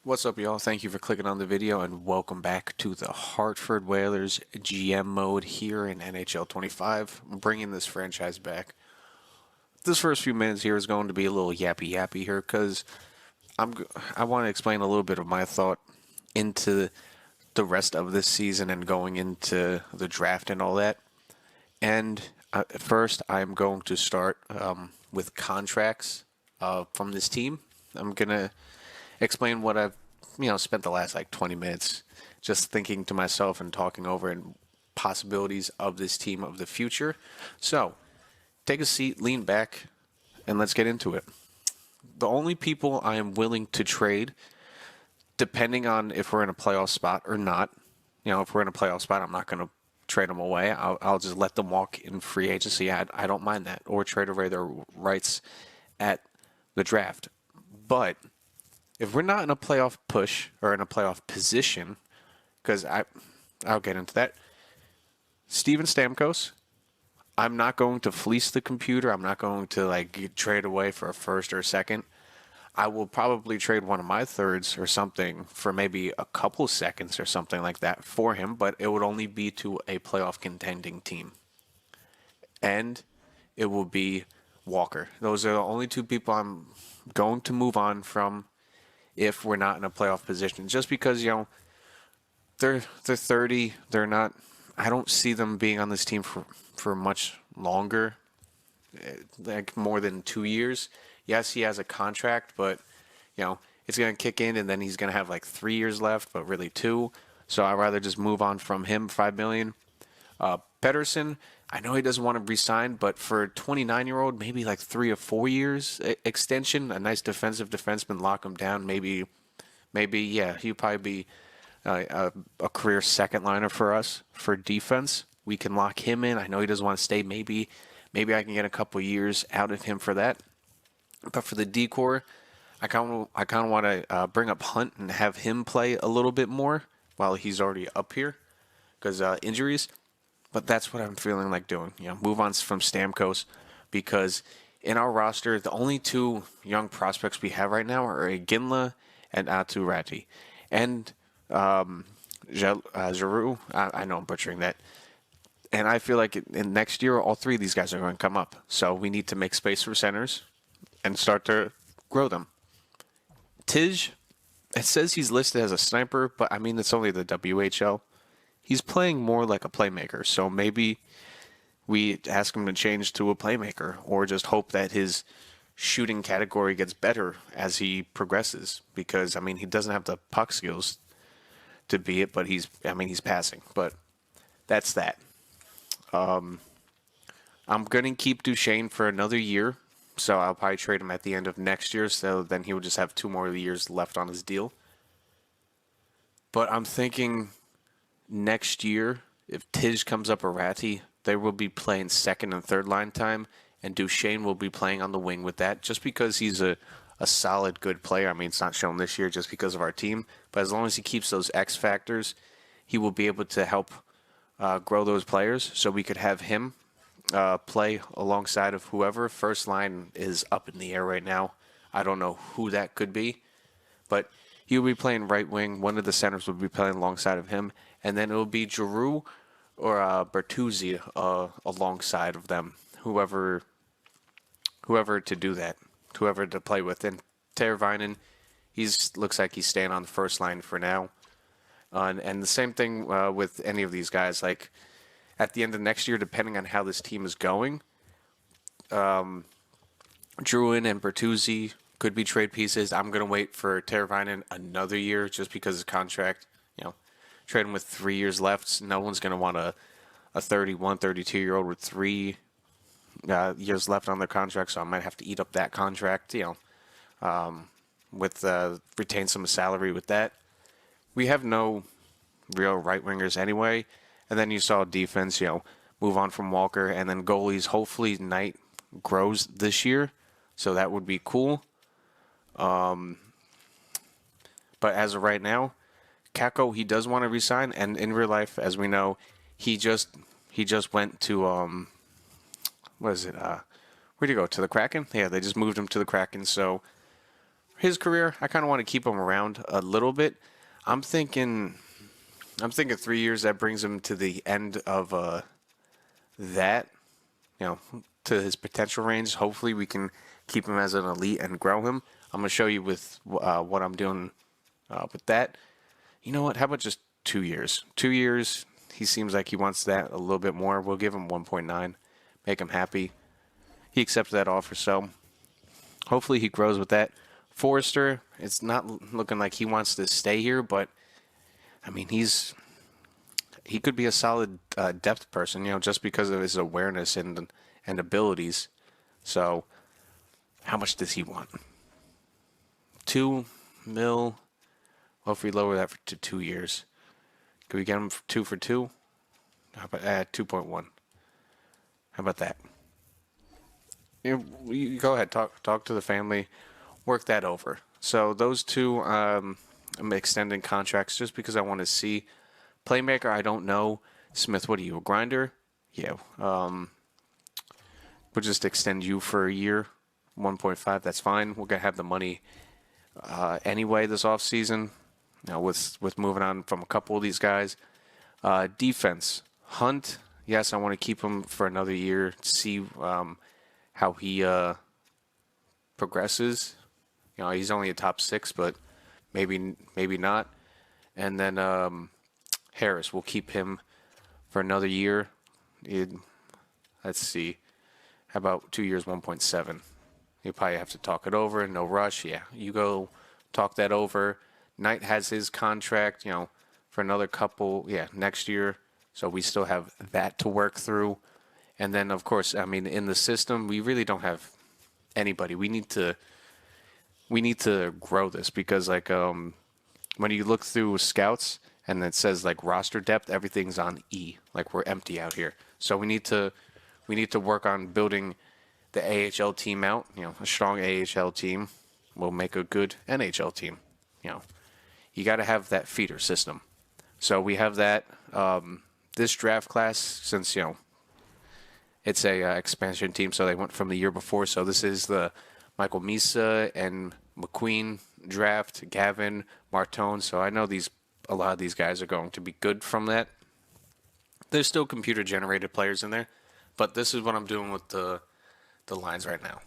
What's up, y'all? Thank you for clicking on the video and welcome back to the Hartford Whalers GM mode here in NHL 25. I'm bringing this franchise back. This first few minutes here is going to be a little yappy here because I want to explain a little bit of my thought into the rest of this season and going into the draft and all that. And first, I'm going to start with contracts from this team. I'm going to explain what I've spent the last 20 minutes just thinking to myself and talking over and possibilities of this team of the future. So take a seat, lean back, and let's get into it. The only people I am willing to trade, depending on if we're in a playoff spot or not, if we're in a playoff spot, I'm not going to trade them away. I'll just let them walk in free agency. I don't mind that, or trade away their rights at the draft. But if we're not in a playoff push or in a playoff position, because I'll get into that, Steven Stamkos, I'm not going to fleece the computer. I'm not going to trade away for a first or a second. I will probably trade one of my thirds or something for maybe a couple seconds or something like that for him, but it would only be to a playoff contending team. And it will be Walker. Those are the only two people I'm going to move on from if we're not in a playoff position. Just because, they're 30, they're not, I don't see them being on this team for much longer, more than 2 years. Yes, he has a contract, but, it's going to kick in and then he's going to have 3 years left, but really 2. So I'd rather just move on from him, $5 million. Pedersen, I know he doesn't want to resign, but for a 29-year-old, maybe 3 or 4 years extension, a nice defensive defenseman, lock him down. Maybe, yeah, he'll probably be a career second liner for us for defense. We can lock him in. I know he doesn't want to stay. Maybe I can get a couple years out of him for that. But for the decor, I kind of want to bring up Hunt and have him play a little bit more while he's already up here because injuries. But that's what I'm feeling like doing. Move on from Stamkos because in our roster, the only two young prospects we have right now are Ginla and Aturati. And Giroux, I know I'm butchering that. And I feel like in next year, all three of these guys are going to come up. So we need to make space for centers and start to grow them. Tij, it says he's listed as a sniper, but it's only the WHL. He's playing more like a playmaker, so maybe we ask him to change to a playmaker or just hope that his shooting category gets better as he progresses because, he doesn't have the puck skills to be it, but he's passing. But that's that. I'm going to keep Duchesne for another year, so I'll probably trade him at the end of next year, so then he would just have 2 more years left on his deal. But I'm thinking next year, if Tij comes up or Ratty, they will be playing second and third line time, and Duchesne will be playing on the wing with that, just because he's a solid, good player. It's not shown this year just because of our team, but as long as he keeps those X factors, he will be able to help grow those players, so we could have him play alongside of whoever. First line is up in the air right now. I don't know who that could be, but he'll be playing right wing. One of the centers will be playing alongside of him. And then it will be Giroux or Bertuzzi alongside of them. Whoever to do that. Whoever to play with. And Teravainen, looks like he's staying on the first line for now. And the same thing with any of these guys. At the end of next year, depending on how this team is going, Drouin and Bertuzzi could be trade pieces. I'm going to wait for Teravainen another year just because his contract, trade him with 3 years left. No one's going to want a 31, 32-year-old with 3 years left on their contract, so I might have to eat up that contract, with retain some salary with that. We have no real right-wingers anyway. And then you saw defense, move on from Walker. And then goalies, hopefully Knight grows this year. So that would be cool. But as of right now, Kako, he does want to resign, and in real life, as we know, he just went to what is it? Where'd he go? To the Kraken? Yeah, they just moved him to the Kraken. So his career, I kind of want to keep him around a little bit. I'm thinking, I'm thinking 3 years. That brings him to the end of that, to his potential range. Hopefully, we can keep him as an elite and grow him. I'm gonna show you with what I'm doing with that. You know what? How about just 2 years? 2 years. He seems like he wants that a little bit more. We'll give him 1.9. Make him happy. He accepted that offer, so hopefully he grows with that. Forrester, it's not looking like he wants to stay here, but I mean he could be a solid depth person, just because of his awareness and abilities. So, how much does he want? 2 mil. Well, if we lower that to 2 years, can we get him 2 for 2? How about 2.1? How about that? You go ahead, talk to the family, work that over. So those two, I'm extending contracts just because I want to see. Playmaker, I don't know. Smith, what are you, a grinder? Yeah. We'll just extend you for a year, 1.5. That's fine. We're gonna have the money anyway this offseason. Now with moving on from a couple of these guys. Defense, Hunt. Yes, I want to keep him for another year. See how he progresses. He's only a top 6, but maybe not. And then Harris, we'll keep him for another year. Let's see. How about 2 years, 1.7? You probably have to talk it over. No rush. Yeah, you go talk that over. Knight has his contract, for another couple, next year. So we still have that to work through. And then, of course, I mean, in the system, we really don't have anybody. We need to grow this because, like, when you look through scouts and it says like roster depth, everything's on E. Like we're empty out here. So we need to work on building the AHL team out. A strong AHL team will make a good NHL team. You got to have that feeder system. So we have that. This draft class, since it's a expansion team, so they went from the year before. So this is the Michael Misa and McQueen draft, Gavin, Martone. So I know a lot of these guys are going to be good from that. There's still computer-generated players in there, but this is what I'm doing with the lines right now.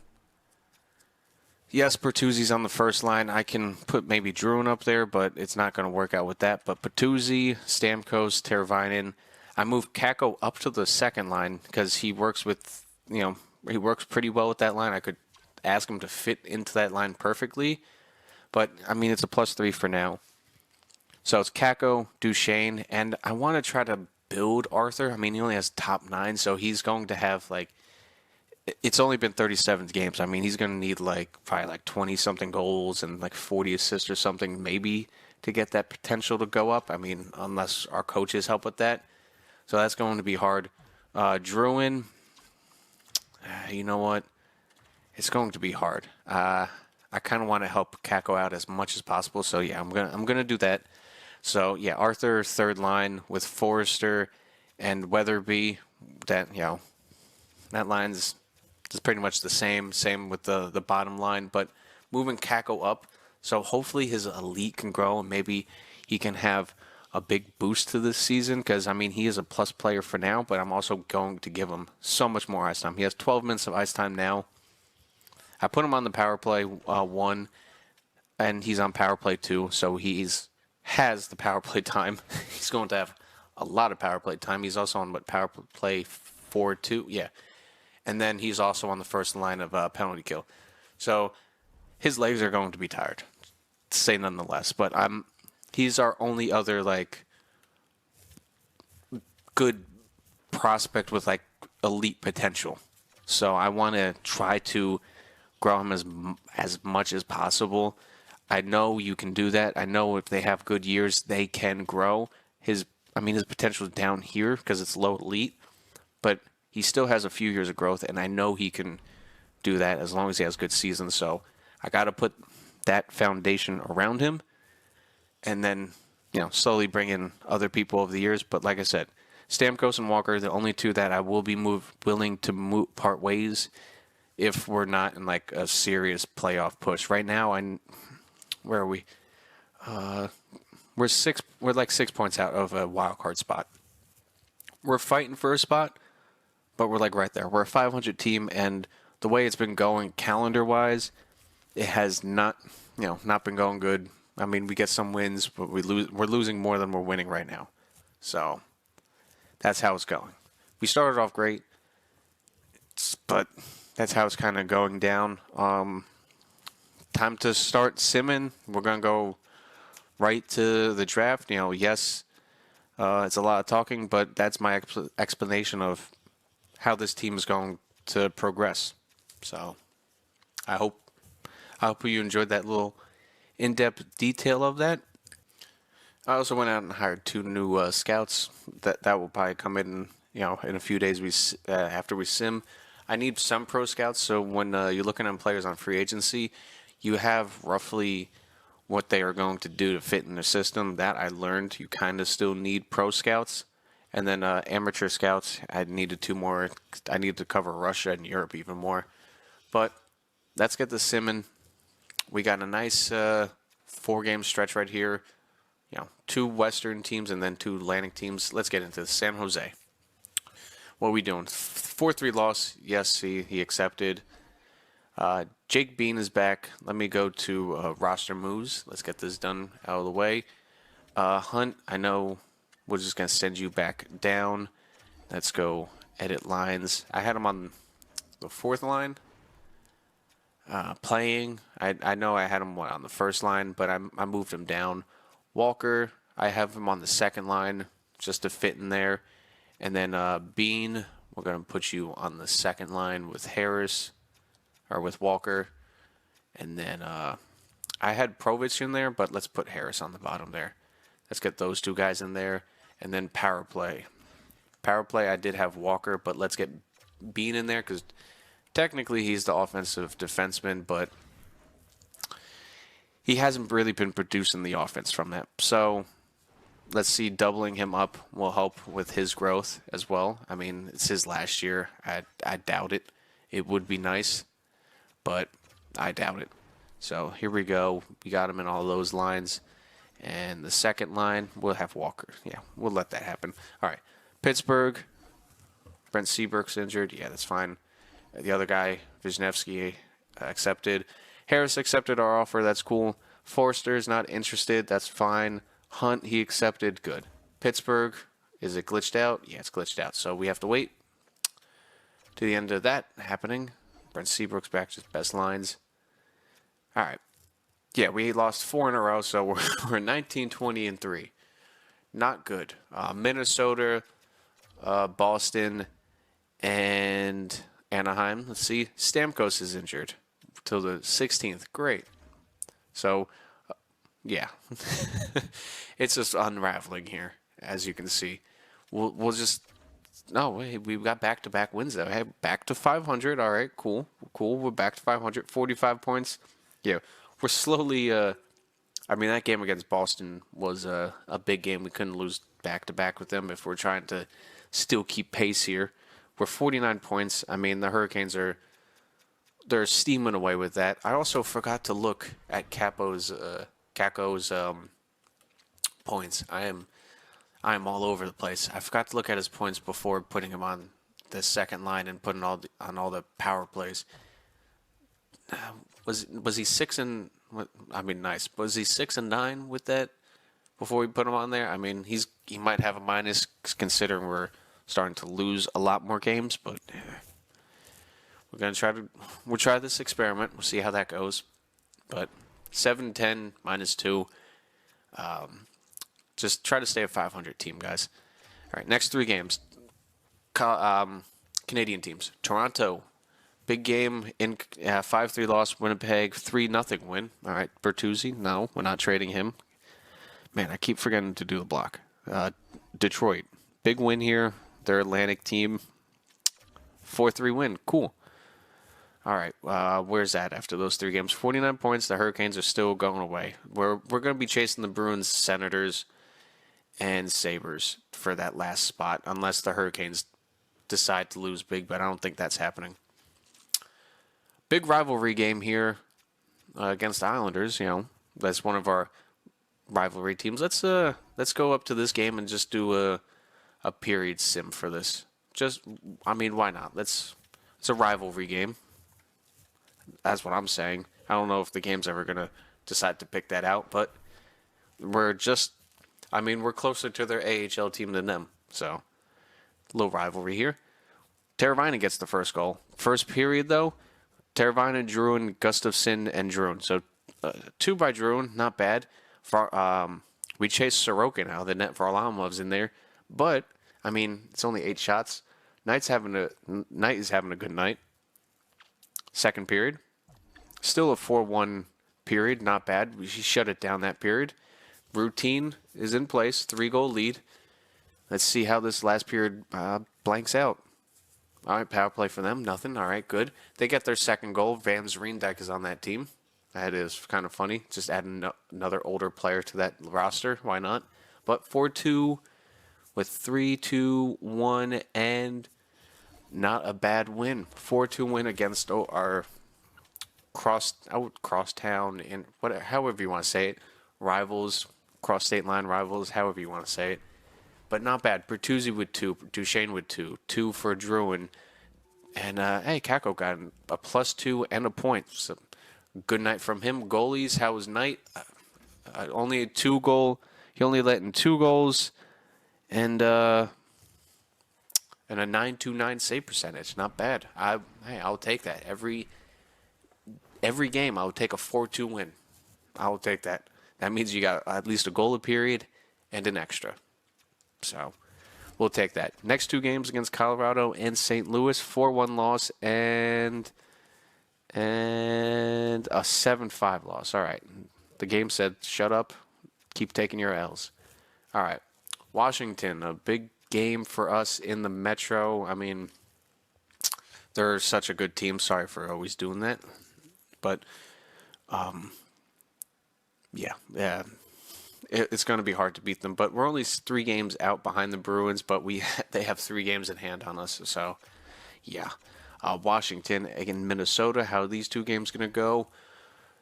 Yes, Bertuzzi's on the first line. I can put maybe Druin up there, but it's not going to work out with that. But Bertuzzi, Stamkos, Teravainen. I moved Kakko up to the second line because he works with, he works pretty well with that line. I could ask him to fit into that line perfectly. But, I mean, it's a +3 for now. So it's Kakko, Duchesne, and I want to try to build Arthur. I mean, he only has top 9, so he's going to have, it's only been 37 games. I mean, he's going to need probably 20-something goals and 40 assists or something maybe to get that potential to go up. I mean, unless our coaches help with that. So that's going to be hard. Druin, you know what? It's going to be hard. I kind of want to help Kakko out as much as possible. So yeah, I'm gonna do that. So yeah, Arthur third line with Forrester and Weatherby. That that line's is pretty much the same. Same with the bottom line, but moving Kakko up. So hopefully his elite can grow and maybe he can have a big boost to this season because, I mean, he is a plus player for now, but I'm also going to give him so much more ice time. He has 12 minutes of ice time now. I put him on the power play 1, and he's on power play 2, so has the power play time. He's going to have a lot of power play time. He's also on power play 4 too, yeah. And then he's also on the first line of penalty kill. So his legs are going to be tired, to say nonetheless. But he's our only other good prospect with elite potential. So I want to try to grow him as much as possible. I know you can do that. I know if they have good years, they can grow. His potential is down here because it's low elite, but he still has a few years of growth, and I know he can do that as long as he has good seasons. So I got to put that foundation around him, and then slowly bring in other people over the years. But like I said, Stamkos and Walker are the only two that I will be willing to part ways if we're not in like a serious playoff push. Right now, where are we? We're like 6 points out of a wild card spot. We're fighting for a spot, but we're like right there. We're a 500 team, and the way it's been going calendar-wise, it has not been going good. I mean, we get some wins, but we're losing more than we're winning right now. So that's how it's going. We started off great, but that's how it's kind of going down. Time to start simming. We're gonna go right to the draft. Yes, it's a lot of talking, but that's my explanation of how this team is going to progress. So I hope you enjoyed that little in-depth detail of that. I also went out and hired 2 new scouts. That will probably come in, in a few days. After we sim, I need some pro scouts. So when you're looking at players on free agency, you have roughly what they are going to do to fit in the system. That I learned. You kind of still need pro scouts, and then amateur scouts. I needed 2 more. I needed to cover Russia and Europe even more. But let's get the simming. We got a nice 4-game stretch right here. 2 Western teams and then 2 Atlantic teams. Let's get into San Jose. What are we doing? 4-3 loss. Yes, he accepted. Jake Bean is back. Let me go to roster moves. Let's get this done out of the way. Hunt, I know we're just going to send you back down. Let's go edit lines. I had him on the 4th line. Playing, I know I had him on the 1st line, but I moved him down. Walker, I have him on the 2nd line just to fit in there. And then Bean, we're going to put you on the 2nd line with Harris, or with Walker. And then I had Provich in there, but let's put Harris on the bottom there. Let's get those 2 guys in there. And then power play. Power play, I did have Walker, but let's get Bean in there because technically he's the offensive defenseman, but he hasn't really been producing the offense from that. So let's see, doubling him up will help with his growth as well. I mean, it's his last year. I doubt it. It would be nice, but I doubt it. So here we go. We got him in all those lines. And the 2nd line, we'll have Walker. Yeah, we'll let that happen. All right. Pittsburgh, Brent Seabrook's injured. Yeah, that's fine. The other guy, Wisniewski, accepted. Harris accepted our offer. That's cool. Forster's not interested. That's fine. Hunt, he accepted. Good. Pittsburgh, is it glitched out? Yeah, it's glitched out. So we have to wait to the end of that happening. Brent Seabrook's back to best lines. All right. Yeah, we lost 4 in a row, so we're 19, 20, and 3. Not good. Minnesota, Boston, and Anaheim. Let's see. Stamkos is injured till the 16th. Great. So, yeah. It's just unraveling here, as you can see. We'll just... No, wait, we've got back-to-back wins, though. Hey, back to 500. All right, cool. Cool, we're back to 500. 45 points. Yeah, we're slowly... I mean, that game against Boston was a big game. We couldn't lose back-to-back with them if we're trying to still keep pace here. We're 49 points. I mean, the Hurricanes they're steaming away with that. I also forgot to look at Caco's points. I am all over the place. I forgot to look at his points before putting him on the 2nd line and putting on all the power plays. Was he 6 and? I mean, nice. Was he 6 and 9 with that before we put him on there? I mean, he might have a minus considering we're starting to lose a lot more games, but we'll try this experiment. We'll see how that goes. But 7-10 -2. Just try to stay a 500 team, guys. All right, next 3 games. Canadian teams. Toronto, big game in 5-3 loss. Winnipeg 3-0 win. All right, Bertuzzi. No, we're not trading him. Man, I keep forgetting to do the block. Detroit, big win here. Their Atlantic team, 4-3 win. Cool. All right, where's that after those 3 games? 49 points. The Hurricanes are still going away. We're going to be chasing the Bruins, Senators, and Sabres for that last spot, unless the Hurricanes decide to lose big, but I don't think that's happening. big rivalry game here against the Islanders. That's one of our rivalry teams. Let's go up to this game and just do a period sim for this. Why not? It's a rivalry game. That's what I'm saying. I don't know if the game's ever gonna decide to pick that out, but we're closer to their AHL team than them, so a little rivalry here. Teravainen gets the first goal. First period though, Teravainen, Druin, Gustafsson, and Druin. So 2 by Druin, not bad. We chased Sorokin out of the net. Varlamov's in there, but it's only 8 shots. Knight is having a good night. Second period, still a 4-1 period, not bad. We shut it down that period. Routine is in place, 3-goal lead. Let's see how this last period blanks out. All right, power play for them, nothing. All right, good. They get their second goal. Van Zreendijk is on that team. That is kind of funny. Just adding another older player to that roster. Why not? But 4-2 with 3-2-1 and not a bad win. 4-2 win against our crosstown and however you want to say it, rivals, cross state line rivals, however you want to say it. But not bad. Bertuzzi with 2, Duchesne with 2 for Druin, and Kako got a +2 and a point. So good night from him. Goalies, how was Knight? Only a 2-goal. He only let in 2 goals, and a 929 save percentage. Not bad. I'll take that every game. I would take a 4-2 win. I will take that. That means you got at least a goal a period and an extra. So we'll take that. Next 2 games against Colorado and St. Louis, 4-1 loss and a 7-5 loss. All right. The game said, shut up, keep taking your L's. All right. Washington, a big game for us in the Metro. They're such a good team. Sorry for always doing that. But, yeah. It's going to be hard to beat them, but we're only 3 games out behind the Bruins, but they have 3 games in hand on us, so yeah. Washington against Minnesota, how are these 2 games going to go?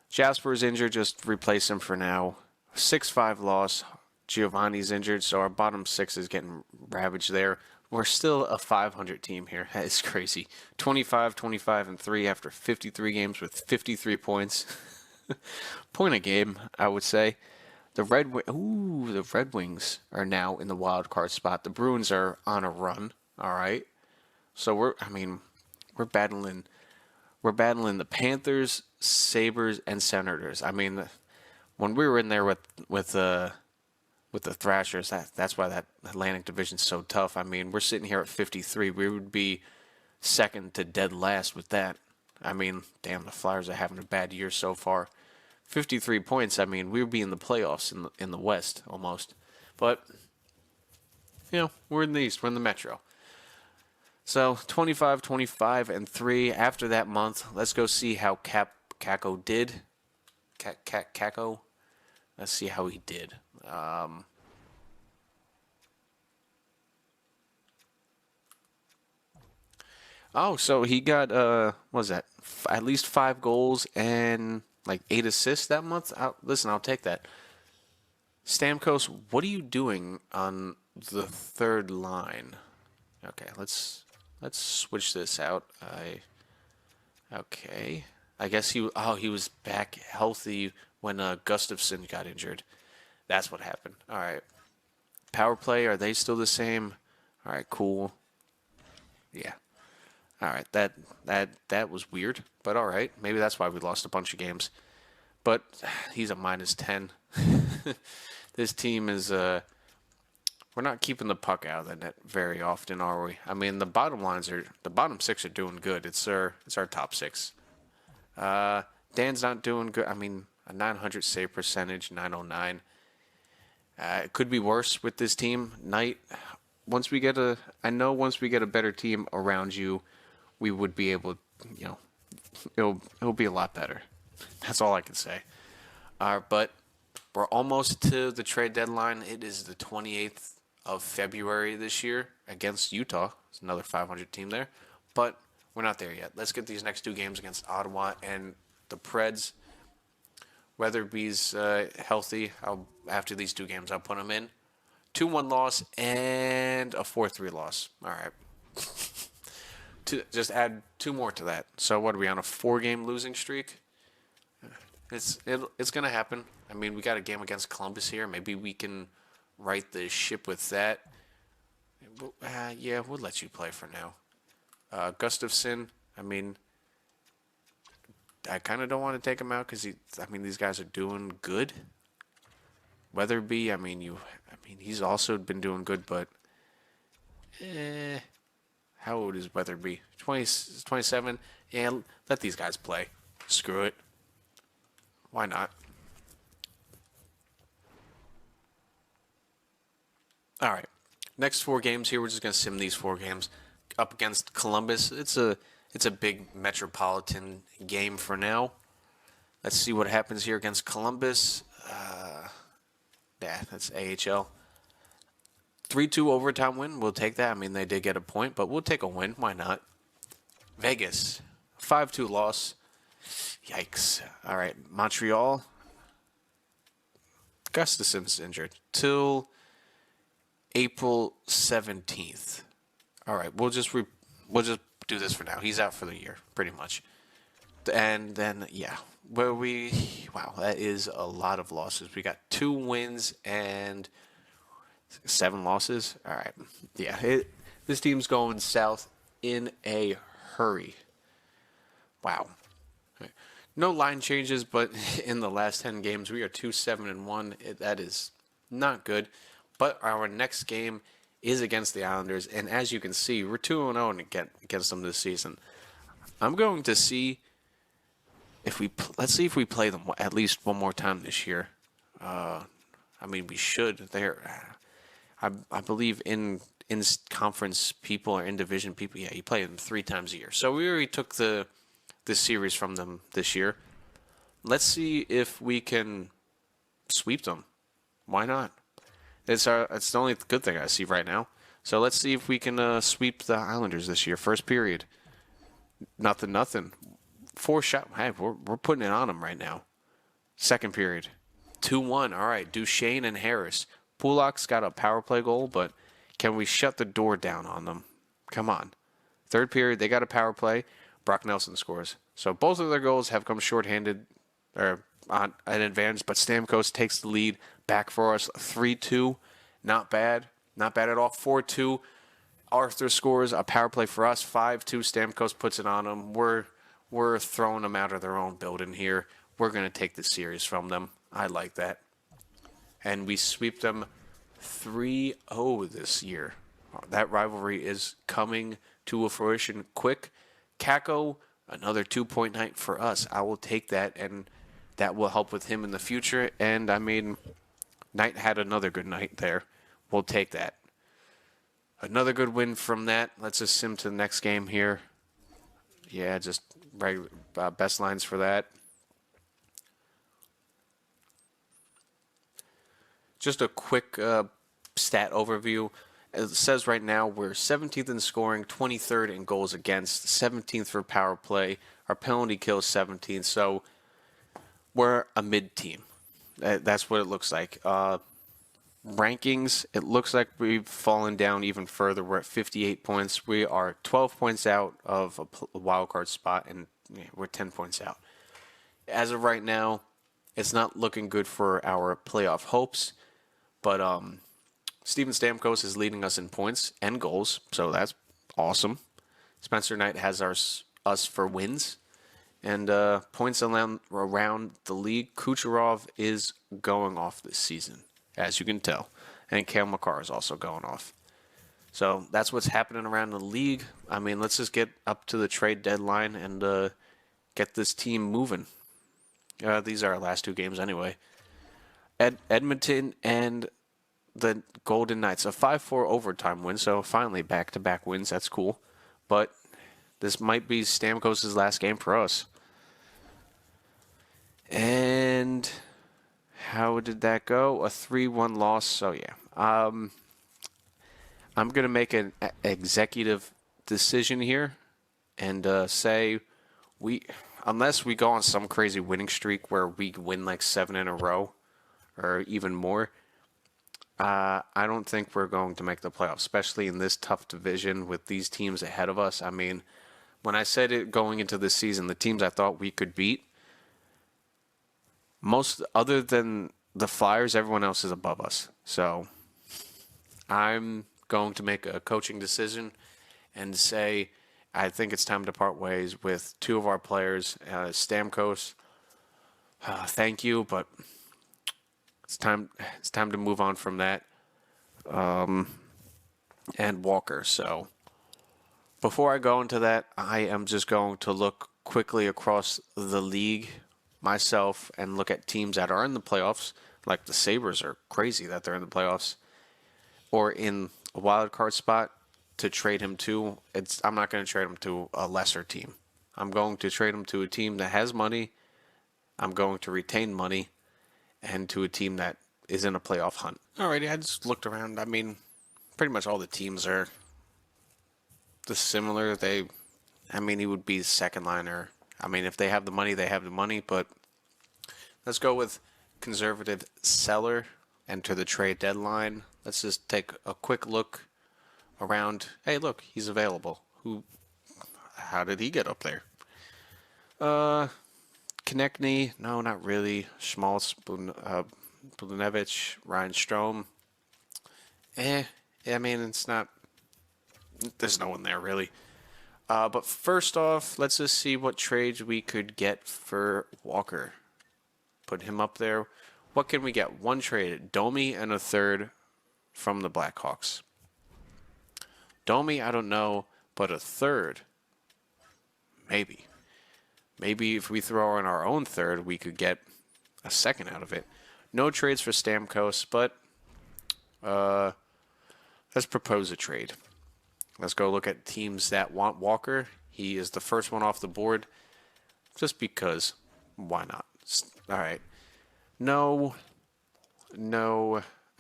Jasper's injured, just replace him for now. 6-5 loss. Giovanni's injured, so our bottom 6 is getting ravaged there. We're still a 500 team here. That is crazy. 25-25-3 after 53 games with 53 points. Point a game, I would say. The Red Wings are now in the wild card spot. The Bruins are on a run. All right, so we're battling the Panthers, Sabres, and Senators. When we were in there with the Thrashers, that's why that Atlantic Division's so tough. We're sitting here at 53. We would be second to dead last with that. Damn, the Flyers are having a bad year so far. 53 points, we would be in the playoffs in the West almost. But, we're in the East. We're in the Metro. So, 25-25-3 after that month. Let's go see how Kako did. Kako? Let's see how he did. So he got, what was that? At least 5 goals and 8 assists that month. I'll take that. Stamkos, what are you doing on the third line? Okay, let's switch this out. Okay. I guess he was back healthy when Gustafsson got injured. That's what happened. All right. Power play, are they still the same? All right, cool. Yeah. All right, that was weird, but all right. Maybe that's why we lost a bunch of games. But he's a -10. This team is we're not keeping the puck out of the net very often, are we? The bottom 6 are doing good. It's our top 6. Dan's not doing good. A 900 save percentage, 909. It could be worse with this team. Knight, once we get a better team around you, we would be able, it'll be a lot better. That's all I can say. But we're almost to the trade deadline. It is the 28th of February this year against Utah. It's another 500 team there. But We're not there yet. Let's get these next 2 games against Ottawa and the Preds. Weatherby's healthy. After these 2 games, I'll put him in. 2-1 loss and a 4-3 loss. All right. Just add 2 more to that. So what are we on, a 4-game losing streak? It's going to happen. I mean, we got a game against Columbus here. Maybe we can right the ship with that. Yeah, we'll let you play for now. Gustafsson, I mean, I kind of don't want to take him out because these guys are doing good. Weatherby, he's also been doing good, but how old is Weatherby? 27. Yeah, let these guys play. Screw it. Why not? All right. Next 4 games here, we're just gonna sim these 4 games up against Columbus. It's a big metropolitan game for now. Let's see what happens here against Columbus. Yeah, that's AHL. 3-2 overtime win. We'll take that. I mean, they did get a point, but we'll take a win. Why not? Vegas, 5-2 loss. Yikes. All right, Montreal. Gustafsson's injured till April 17th. All right, we'll just do this for now. He's out for the year, pretty much. And then, yeah, wow, that is a lot of losses. We got 2 wins and 7 losses. All right, yeah, this team's going south in a hurry. Wow. No line changes, but in the last 10 games, we are 2-7-1. That is not good. But our next game is against the Islanders, and as you can see, we're 2-0 against them this season. I'm going to see let's see if we play them at least one more time this year. We should. I believe in conference people or in division people. Yeah, you play them 3 times a year. So we already took the series from them this year. Let's see if we can sweep them. Why not? It's the only good thing I see right now. So let's see if we can sweep the Islanders this year. First period, nothing. 4 shot. Hey, we're putting it on them right now. Second period, 2-1. All right, Duchesne and Harris. Pulak's got a power play goal, but can we shut the door down on them? Come on. Third period, they got a power play. Brock Nelson scores. So both of their goals have come shorthanded or on an advantage, but Stamkos takes the lead back for us. 3-2. Not bad. Not bad at all. 4-2. Arthur scores a power play for us. 5-2. Stamkos puts it on them. We're throwing them out of their own building here. We're going to take the series from them. I like that. And we sweep them 3-0 this year. That rivalry is coming to a fruition quick. Kako, another 2-point night for us. I will take that, and that will help with him in the future. And, Knight had another good night there. We'll take that. Another good win from that. Let's just sim to the next game here. Yeah, just regular, best lines for that. Just a quick stat overview. It says right now we're 17th in scoring, 23rd in goals against, 17th for power play. Our penalty kill is 17th, so we're a mid-team. That's what it looks like. Rankings, it looks like we've fallen down even further. We're at 58 points. We are 12 points out of a wild card spot, and we're 10 points out. As of right now, it's not looking good for our playoff hopes, but Steven Stamkos is leading us in points and goals, so that's awesome. Spencer Knight has us for wins. And points around the league, Kucherov is going off this season, as you can tell. And Cale Makar is also going off. So that's what's happening around the league. Let's just get up to the trade deadline and get this team moving. These are our last 2 games anyway. Edmonton and the Golden Knights, a 5-4 overtime win, so finally back-to-back wins. That's cool. But this might be Stamkos' last game for us. And how did that go? A 3-1 loss. So, yeah. I'm going to make an executive decision here. and say we, unless we go on some crazy winning streak where we win like 7 in a row or even more, I don't think we're going to make the playoffs, especially in this tough division with these teams ahead of us. I mean, when I said it going into this season, the teams I thought we could beat, most other than the Flyers, everyone else is above us. So I'm going to make a coaching decision and say I think it's time to part ways with 2 of our players. Stamkos, thank you, but it's time. It's time to move on from that. And Walker. So before I go into that, I am just going to look quickly across the league myself and look at teams that are in the playoffs. Like the Sabres are crazy that they're in the playoffs or in a wild card spot to trade him to. I'm not going to trade him to a lesser team. I'm going to trade him to a team that has money. I'm going to retain money and to a team that is in a playoff hunt. Alrighty, I just looked around. I mean, pretty much all the teams are similar. He would be second liner. I mean, if they have the money, they have the money. But let's go with conservative seller. Enter the trade deadline. Let's just take a quick look around. Hey, look, he's available. How did he get up there? Konechny, no, not really. Schmaltz, Blunevich, Ryan Strome. I mean, it's not. There's no one there really. But first off, let's just see what trades we could get for Walker. Put him up there. What can we get? One trade, Domi and a third from the Blackhawks. Domi, I don't know, but a third, maybe. Maybe if we throw in our own third, we could get a second out of it. No trades for Stamkos, but let's propose a trade. Let's go look at teams that want Walker. He is the first one off the board, just because. Why not? All right. No.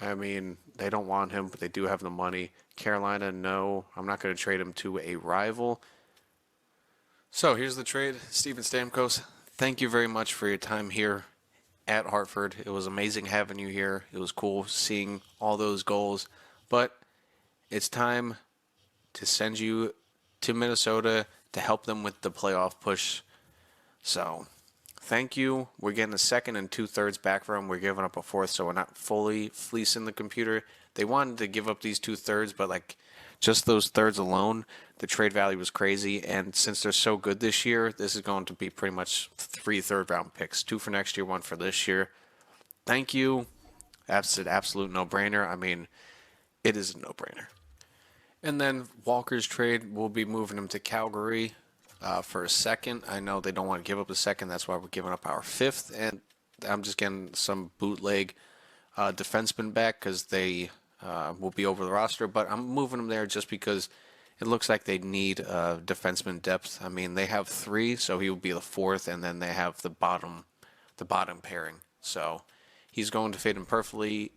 I mean, they don't want him, but they do have the money. Carolina, no. I'm not going to trade him to a rival. So here's the trade. Steven Stamkos, thank you very much for your time here at Hartford. It was amazing having you here. It was cool seeing all those goals. But it's time to send you to Minnesota to help them with the playoff push. So thank you. We're getting a second and 2/3 back from him. We're giving up a fourth, so we're not fully fleecing the computer. They wanted to give up these 2/3, but like just those thirds alone, the trade value was crazy. And since they're so good this year, this is going to be pretty much 3 third-round picks, 2 for next year, 1 for this year. Thank you. That's an absolute no-brainer. I mean, it is a no-brainer. And then Walker's trade, we'll be moving him to Calgary for a second. I know they don't want to give up a second. That's why we're giving up our 5th. And I'm just getting some bootleg defensemen back because they will be over the roster. But I'm moving them there just because it looks like they need defenseman depth. I mean, they have 3, so he will be the 4th. And then they have the bottom pairing. So he's going to fit in perfectly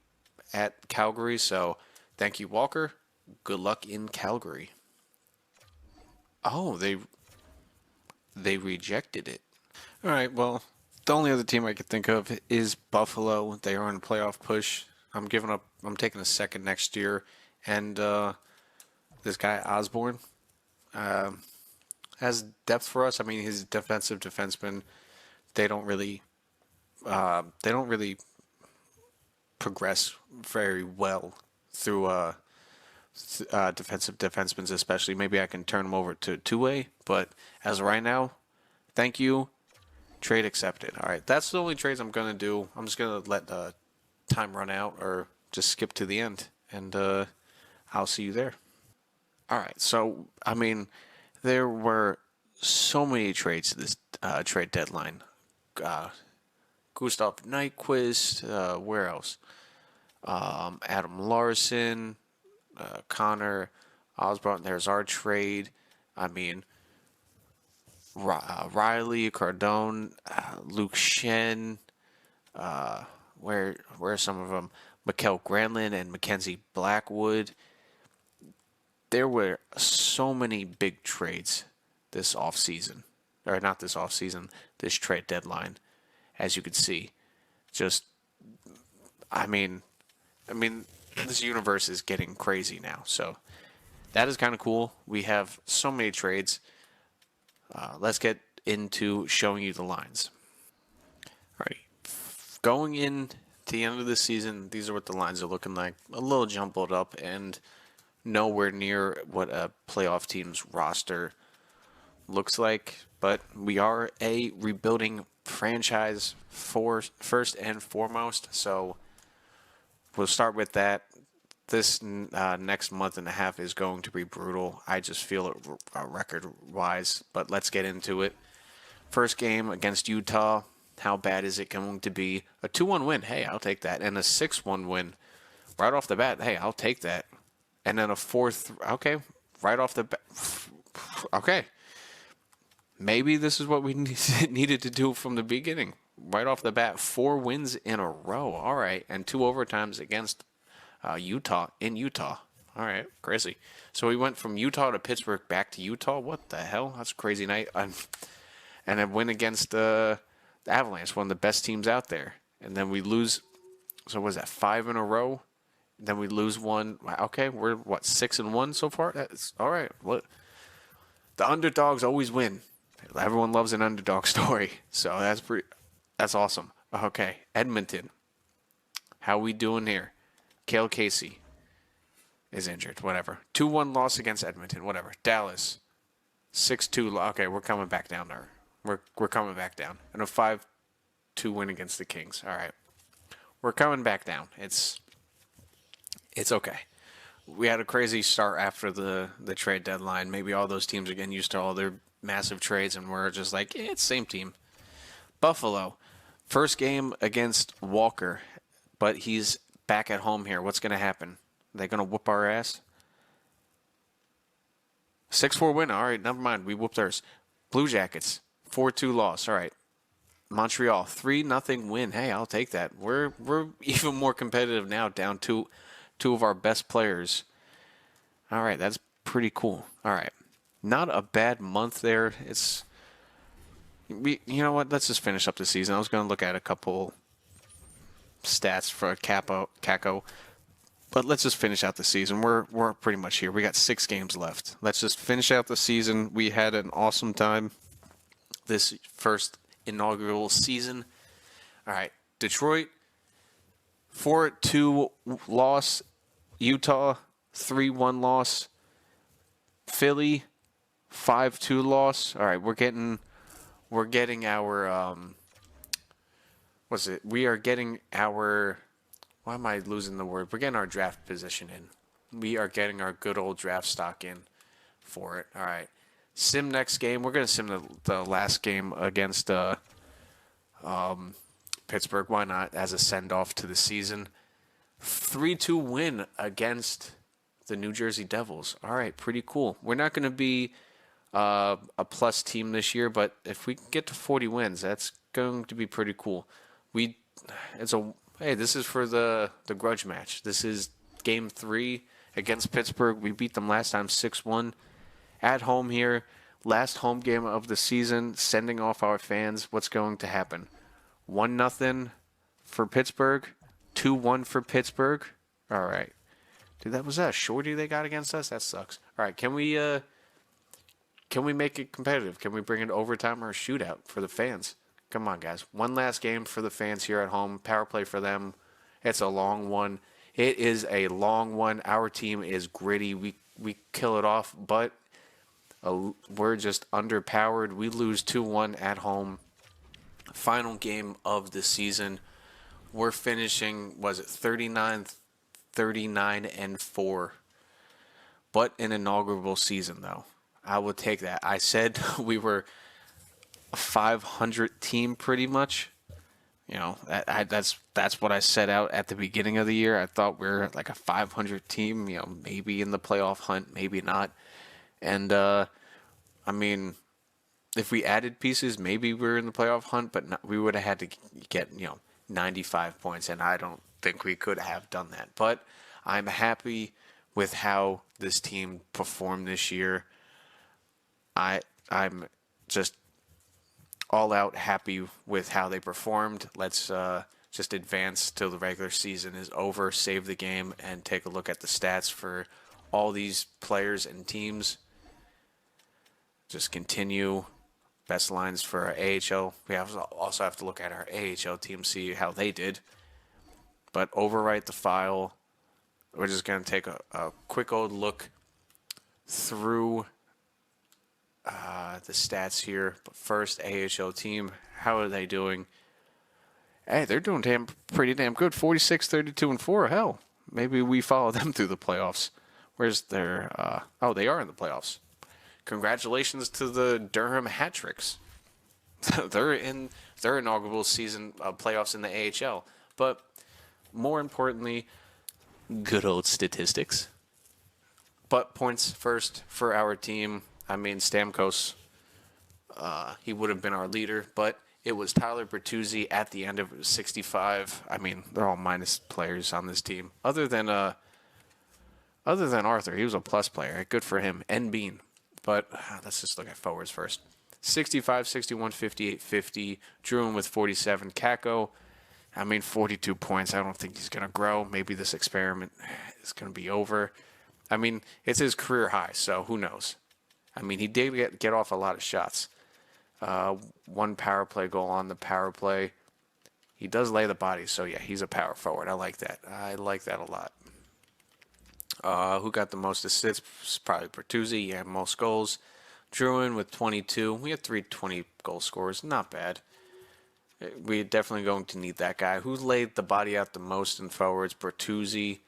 at Calgary. So thank you, Walker. Good luck in Calgary. Oh, they rejected it. All right, well, the only other team I could think of is Buffalo. They are on a playoff push. I'm taking a second next year. And this guy, Osborne, has depth for us. I mean, his defensive defensemen, they don't really progress very well through defensive defensemen, especially. Maybe I can turn them over to two-way, but as of right now, thank you. Trade accepted. All right, that's the only trades I'm going to do. I'm just going to let time run out or just skip to the end, and I'll see you there. All right, so, I mean, there were so many trades to this trade deadline. Gustav Nyquist, where else? Adam Larson, Connor Osborne. There's our trade. I mean, Riley, Cardone, Luke Shen. Where are some of them? Mikkel Granlund and Mackenzie Blackwood. There were so many big trades this offseason. Or not this offseason, this trade deadline. As you can see. Just, I mean, this universe is getting crazy now. So that is kind of cool. We have so many trades. Let's get into showing you the lines. All right. Going in to the end of the season, these are what the lines are looking like. A little jumbled up and nowhere near what a playoff team's roster looks like. But we are a rebuilding franchise first and foremost. So we'll start with that. This next month and a half is going to be brutal. I just feel it record-wise, but let's get into it. First game against Utah. How bad is it going to be? A 2-1 win. Hey, I'll take that. And a 6-1 win right off the bat. Hey, I'll take that. And then a 4th. Okay, right off the bat. Okay. Maybe this is what we needed to do from the beginning. Right off the bat, 4 wins in a row. All right. And 2 overtimes against Utah in Utah. All right, crazy. So we went from Utah to Pittsburgh back to Utah. What the hell? That's a crazy night. And a win against the Avalanche, one of the best teams out there. And then we lose. So what was that, 5 in a row? Then we lose one. Okay, we're 6-1 so far. That's all right. What? The underdogs always win. Everyone loves an underdog story. So that's awesome. Okay, Edmonton. How we doing here? Cale Casey is injured. Whatever. 2-1 loss against Edmonton. Whatever. Dallas. 6-2. Okay, we're coming back down there. We're coming back down. And a 5-2 win against the Kings. All right. We're coming back down. It's okay. We had a crazy start after the trade deadline. Maybe all those teams are getting used to all their massive trades, and we're just like, it's same team. Buffalo. First game against Walker, but he's back at home here. What's going to happen? They're going to whoop our ass? 6-4 win. All right, never mind. We whooped ours. Blue Jackets, 4-2 loss. All right. Montreal, 3-0 win. Hey, I'll take that. We're even more competitive now, down to 2 of our best players. All right, that's pretty cool. All right. Not a bad month there. You know what? Let's just finish up the season. I was going to look at a couple stats for Caco, but let's just finish out the season. We're pretty much here. We got 6 games left. Let's just finish out the season. We had an awesome time this first inaugural season. All right, Detroit, 4-2 loss. Utah, 3-1 loss. Philly, 5-2 loss. All right, we're getting our we are getting our, why am I losing the word? We're getting our draft position in. We are getting our good old draft stock in for it. All right. Sim next game. We're going to sim the last game against Pittsburgh. Why not? As a send-off to the season. 3-2 win against the New Jersey Devils. All right. Pretty cool. We're not going to be a plus team this year, but if we can get to 40 wins, that's going to be pretty cool. This is for the grudge match. This is game 3 against Pittsburgh. We beat them last time 6-1 at home here. Last home game of the season, sending off our fans. What's going to happen? 1-0 for Pittsburgh, 2-1 for Pittsburgh. All right. Dude, was that a shorty they got against us? That sucks. All right, can we make it competitive? Can we bring it to overtime or a shootout for the fans? Come on, guys. One last game for the fans here at home. Power play for them. It's a long one. It is a long one. Our team is gritty. We kill it off, but we're just underpowered. We lose 2-1 at home. Final game of the season. We're finishing, 39-4. But an inaugural season, though. I would take that. I said we were a 500 team pretty much. You know, that's what I set out at the beginning of the year. I thought we were like a 500 team, you know, maybe in the playoff hunt, maybe not. And, if we added pieces, maybe we were in the playoff hunt, but we would have had to get, 95 points, and I don't think we could have done that. But I'm happy with how this team performed this year. I'm just all out happy with how they performed. Let's just advance till the regular season is over, save the game, and take a look at the stats for all these players and teams. Just continue. Best lines for our AHL. We also have to look at our AHL team, see how they did. But overwrite the file. We're just going to take a quick old look through the stats here. But first, AHL team, how are they doing? Hey, they're doing pretty damn good. 46, 32, and 4. Hell, maybe we follow them through the playoffs. Where's their... oh, they are in the playoffs. Congratulations to the Durham Hat-Tricks. They're in their inaugural season of playoffs in the AHL. But more importantly, good old statistics. But points first for our team. I mean, Stamkos, he would have been our leader, but it was Tyler Bertuzzi at the end of 65. I mean, they're all minus players on this team. Other than Arthur, he was a plus player. Good for him. And Bean. But let's just look at forwards first. 65, 61, 58, 50. Druin with 47. Kako, 42 points. I don't think he's going to grow. Maybe this experiment is going to be over. I mean, it's his career high, so who knows? I mean, he did get off a lot of shots. One power play goal on the power play. He does lay the body, so yeah, he's a power forward. I like that. I like that a lot. Who got the most assists? Probably Bertuzzi. Yeah, most goals. Druin with 22. We had 3 20-goal scorers. Not bad. We're definitely going to need that guy. Who laid the body out the most in forwards? Bertuzzi,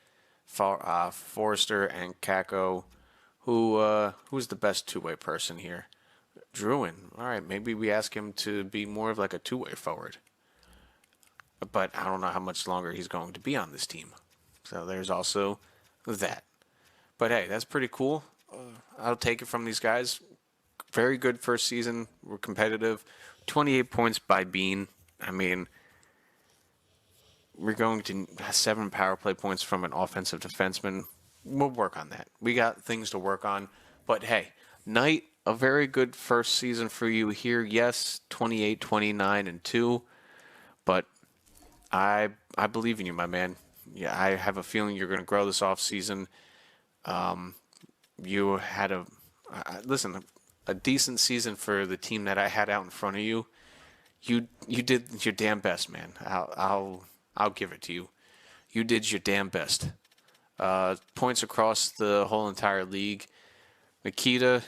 Forster, and Kako. Who's the best two-way person here? Druin. All right, maybe we ask him to be more of like a two-way forward. But I don't know how much longer he's going to be on this team. So there's also that. But hey, that's pretty cool. I'll take it from these guys. Very good first season. We're competitive. 28 points by Bean. I mean, we're going to have 7 power play points from an offensive defenseman. We'll work on that. We got things to work on. But hey, Knight, a very good first season for you here. Yes, 28, 29, and 2. But I believe in you, my man. Yeah, I have a feeling you're going to grow this offseason. You had a decent season for the team that I had out in front of you. You did your damn best, man. I'll give it to you. You did your damn best. Points across the whole entire league. Nikita,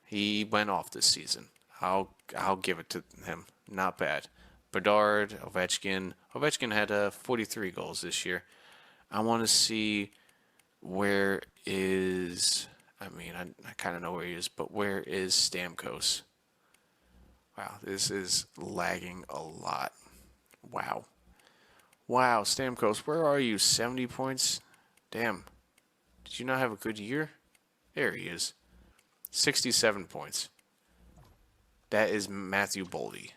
he went off this season. I'll give it to him. Not bad. Bedard, Ovechkin. Ovechkin had 43 goals this year. I want to see where is... I kind of know where he is, but where is Stamkos? Wow, this is lagging a lot. Wow, Stamkos, where are you? 70 points? Damn. Did you not have a good year? There he is. 67 points. That is Matthew Boldy.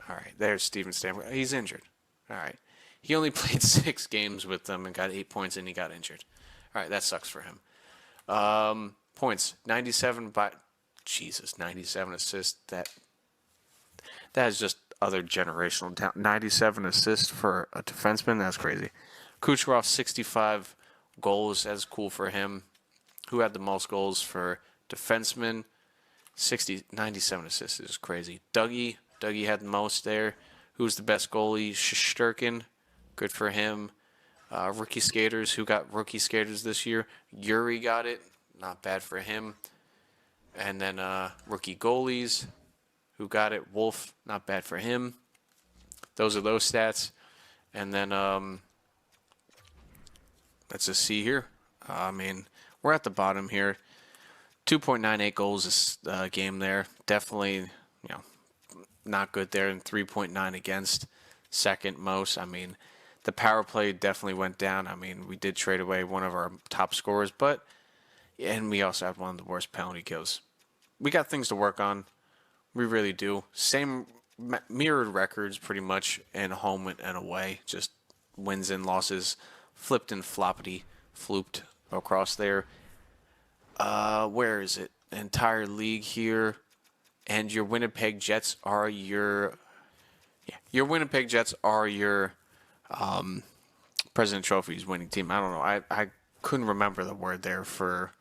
All right, there's Steven Stamkos. He's injured. All right. He only played 6 games with them and got 8 points, and he got injured. All right, that sucks for him. Points. 97 by... Jesus, 97 assists. That is just other generational talent. 97 assists for a defenseman. That's crazy. Kucherov, 65 goals. That's cool for him. Who had the most goals for defenseman? 97 assists is crazy. Dougie had the most there. Who's the best goalie? Shesterkin. Good for him. Rookie skaters. Who got rookie skaters this year? Yuri got it. Not bad for him. And then rookie goalies. Who got it? Wolf. Not bad for him. Those are those stats. And then let's just see here. We're at the bottom here. 2.98 goals this game there. Definitely, not good there. And 3.9 against. Second most. The power play definitely went down. We did trade away one of our top scorers, and we also had one of the worst penalty kills. We got things to work on. We really do. Same mirrored records pretty much in home and away. Just wins and losses. Flipped and flooped across there. Where is it? Entire league here. And your Winnipeg Jets are your Winnipeg Jets are your President Trophy's winning team. I don't know. I couldn't remember the word there for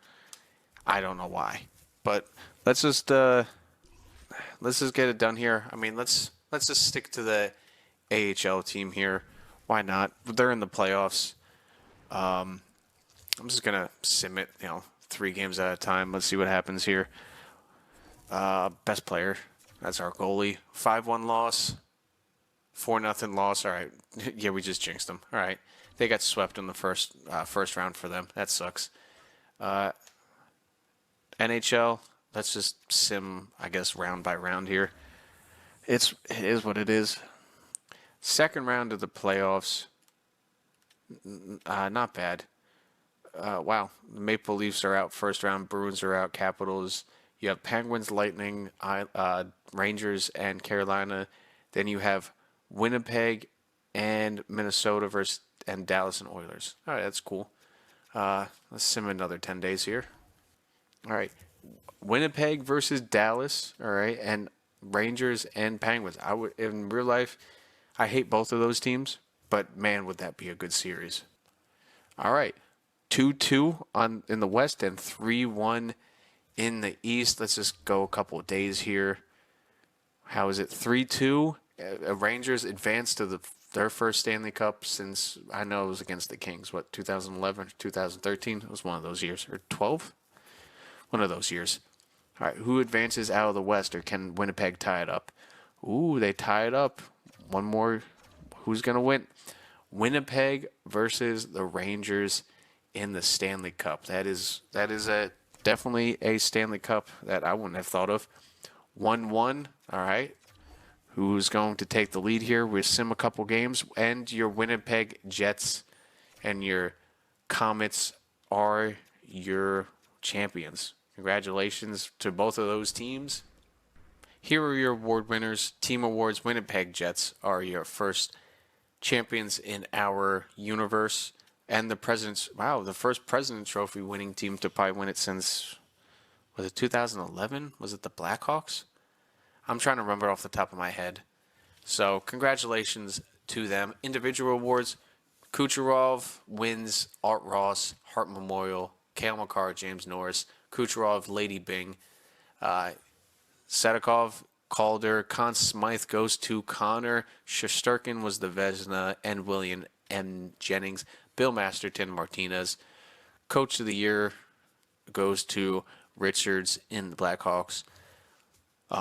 I don't know why. But let's just get it done here. I mean, let's just stick to the AHL team here. Why not? They're in the playoffs. I'm just gonna sim it, 3 games at a time. Let's see what happens here. Best player. That's our goalie. 5-1 loss. 4-0 loss. All right. Yeah, we just jinxed them. All right. They got swept in the first round for them. That sucks. NHL. Let's just sim, I guess, round by round here. It is what it is. Second round of the playoffs. Not bad. Wow. The Maple Leafs are out first round. Bruins are out. Capitals. You have Penguins, Lightning, Rangers, and Carolina. Then you have Winnipeg and Minnesota and Dallas and Oilers. All right, that's cool. Let's sim another 10 days here. All right. Winnipeg versus Dallas. All right. And Rangers and Penguins. In real life, I hate both of those teams, but man, would that be a good series. All right. 2-2 in the West and 3-1 in the East. Let's just go a couple of days here. How is it? 3-2. Rangers advanced to their first Stanley Cup since, I know it was against the Kings, 2011 or 2013? It was one of those years. Or 12? One of those years. All right, who advances out of the West, or can Winnipeg tie it up? Ooh, they tie it up. One more. Who's going to win? Winnipeg versus the Rangers in the Stanley Cup. That is definitely a Stanley Cup that I wouldn't have thought of. 1-1. All right. Who's going to take the lead here? We sim a couple games, and your Winnipeg Jets and your Comets are your champions. Congratulations to both of those teams. Here are your award winners. Team awards: Winnipeg Jets are your first champions in our universe, and the first President's Trophy winning team to probably win it since, was it 2011? Was it the Blackhawks? I'm trying to remember off the top of my head. So congratulations to them. Individual awards: Kucherov wins Art Ross, Hart Memorial, Cale Makar, James Norris, Kucherov, Lady Byng, Sedikov, Calder, Conn Smythe goes to Connor, Shesterkin was the Vezina, and William M. Jennings, Bill Masterton, Martinez. Coach of the Year goes to Richards in the Blackhawks.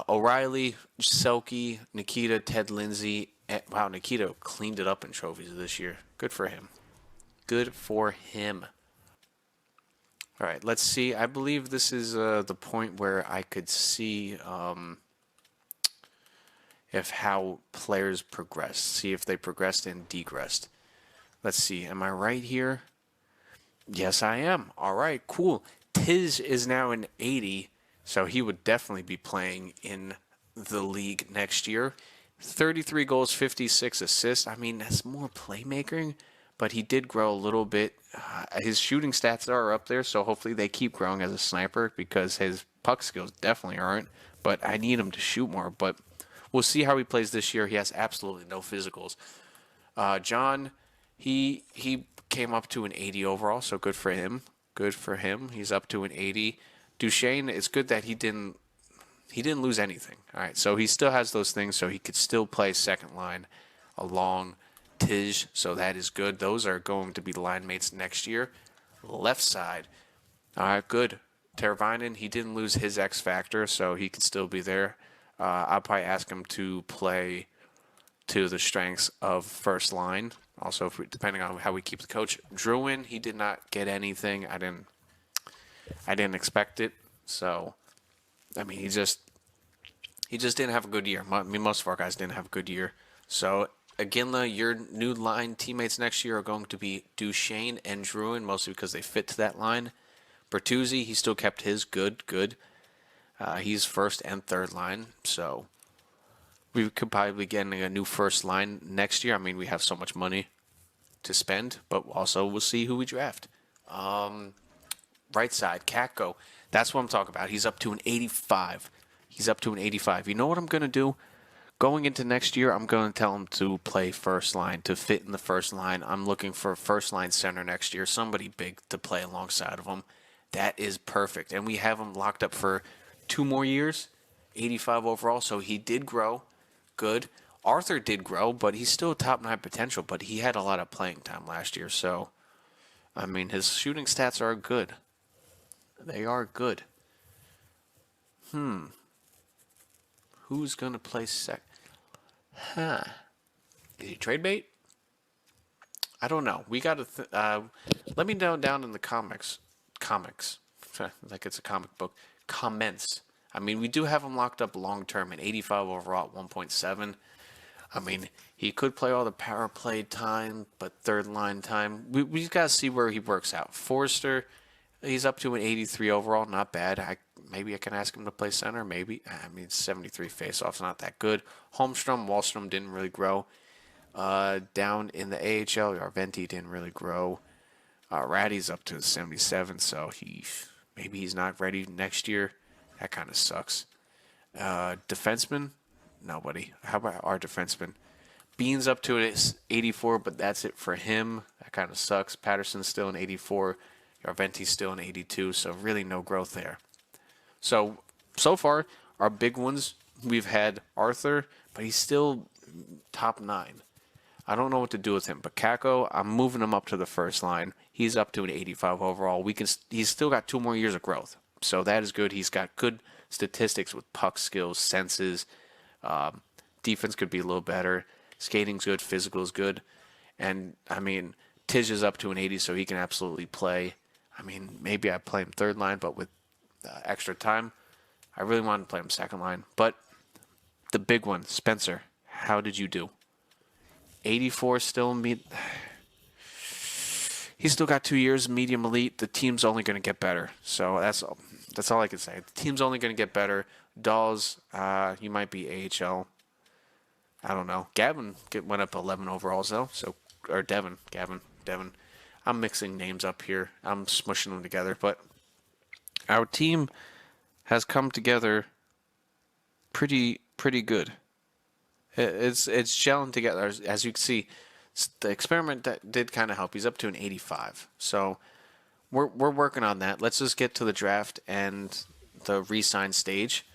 O'Reilly, Selke, Nikita, Ted Lindsay. Wow, Nikita cleaned it up in trophies this year. Good for him. Good for him. All right, let's see. I believe this is the point where I could see if how players progressed. See if they progressed and degressed. Let's see. Am I right here? Yes, I am. All right, cool. Tiz is now an 80. So he would definitely be playing in the league next year. 33 goals, 56 assists. I mean, that's more playmaking, but he did grow a little bit. His shooting stats are up there, so hopefully they keep growing as a sniper because his puck skills definitely aren't. But I need him to shoot more. But we'll see how he plays this year. He has absolutely no physicals. John, he came up to an 80 overall, so good for him. Good for him. He's up to an 80. Duchesne, it's good that he didn't lose anything. All right, so he still has those things, so he could still play second line along Tij, so that is good. Those are going to be line mates next year. Left side, all right, good. Teravainen, he didn't lose his X factor, so he could still be there. I'll probably ask him to play to the strengths of first line. Also, depending on how we keep the coach. Druin, he did not get anything. I didn't expect it, so I mean he just didn't have a good year. I mean, most of our guys didn't have a good year. So Iginla, your new line teammates next year are going to be Duchesne and Druin, mostly because they fit to that line. Bertuzzi, he still kept his good. He's first and third line, so we could probably be getting a new first line next year. I mean, we have so much money to spend, but also we'll see who we draft. Right side, Kakko. That's what I'm talking about. He's up to an 85. He's up to an 85. You know what I'm going to do? Going into next year, I'm going to tell him to play first line, to fit in the first line. I'm looking for a first line center next year, somebody big to play alongside of him. That is perfect. And we have him locked up for 2 more years, 85 overall. So he did grow. Good. Arthur did grow, but he's still top 9 potential, but he had a lot of playing time last year. So, I mean, his shooting stats are good. They are good. Who's going to play sec? Huh. Is he trade bait? I don't know. We got to. Let me know down in the comics. Like it's a comic book. Comments. I mean, we do have him locked up long term at 85 overall at 1.7. I mean, he could play all the power play time, but third line time. We just got to see where he works out. Forrester, he's up to an 83 overall. Not bad. Maybe I can ask him to play center. Maybe. I mean, 73 faceoffs, not that good. Holmstrom, Wallstrom didn't really grow. Down in the AHL, Arventi didn't really grow. Ratty's up to 77, so maybe he's not ready next year. That kind of sucks. Defenseman, nobody. How about our defenseman? Bean's up to an 84, but that's it for him. That kind of sucks. Patterson's still an 84. Arventi's still an 82, so really no growth there. So far, our big ones, we've had Arthur, but he's still top 9. I don't know what to do with him. But Kako, I'm moving him up to the first line. He's up to an 85 overall. He's still got 2 more years of growth. So that is good. He's got good statistics with puck skills, senses. Defense could be a little better. Skating's good. Physical's good. And, I mean, Tish is up to an 80, so he can absolutely play. I mean, maybe I play him third line, but with extra time, I really want to play him second line. But the big one, Spencer, how did you do? 84 still he's still got 2 years medium elite. The team's only going to get better. So that's all I can say. The team's only going to get better. Dawes, he might be AHL. I don't know. Gavin went up 11 overalls though. Or Devin. I'm mixing names up here. I'm smushing them together. But our team has come together pretty good. It's gelling together. As you can see, the experiment that did kind of help. He's up to an 85. So we're working on that. Let's just get to the draft and the re-sign stage.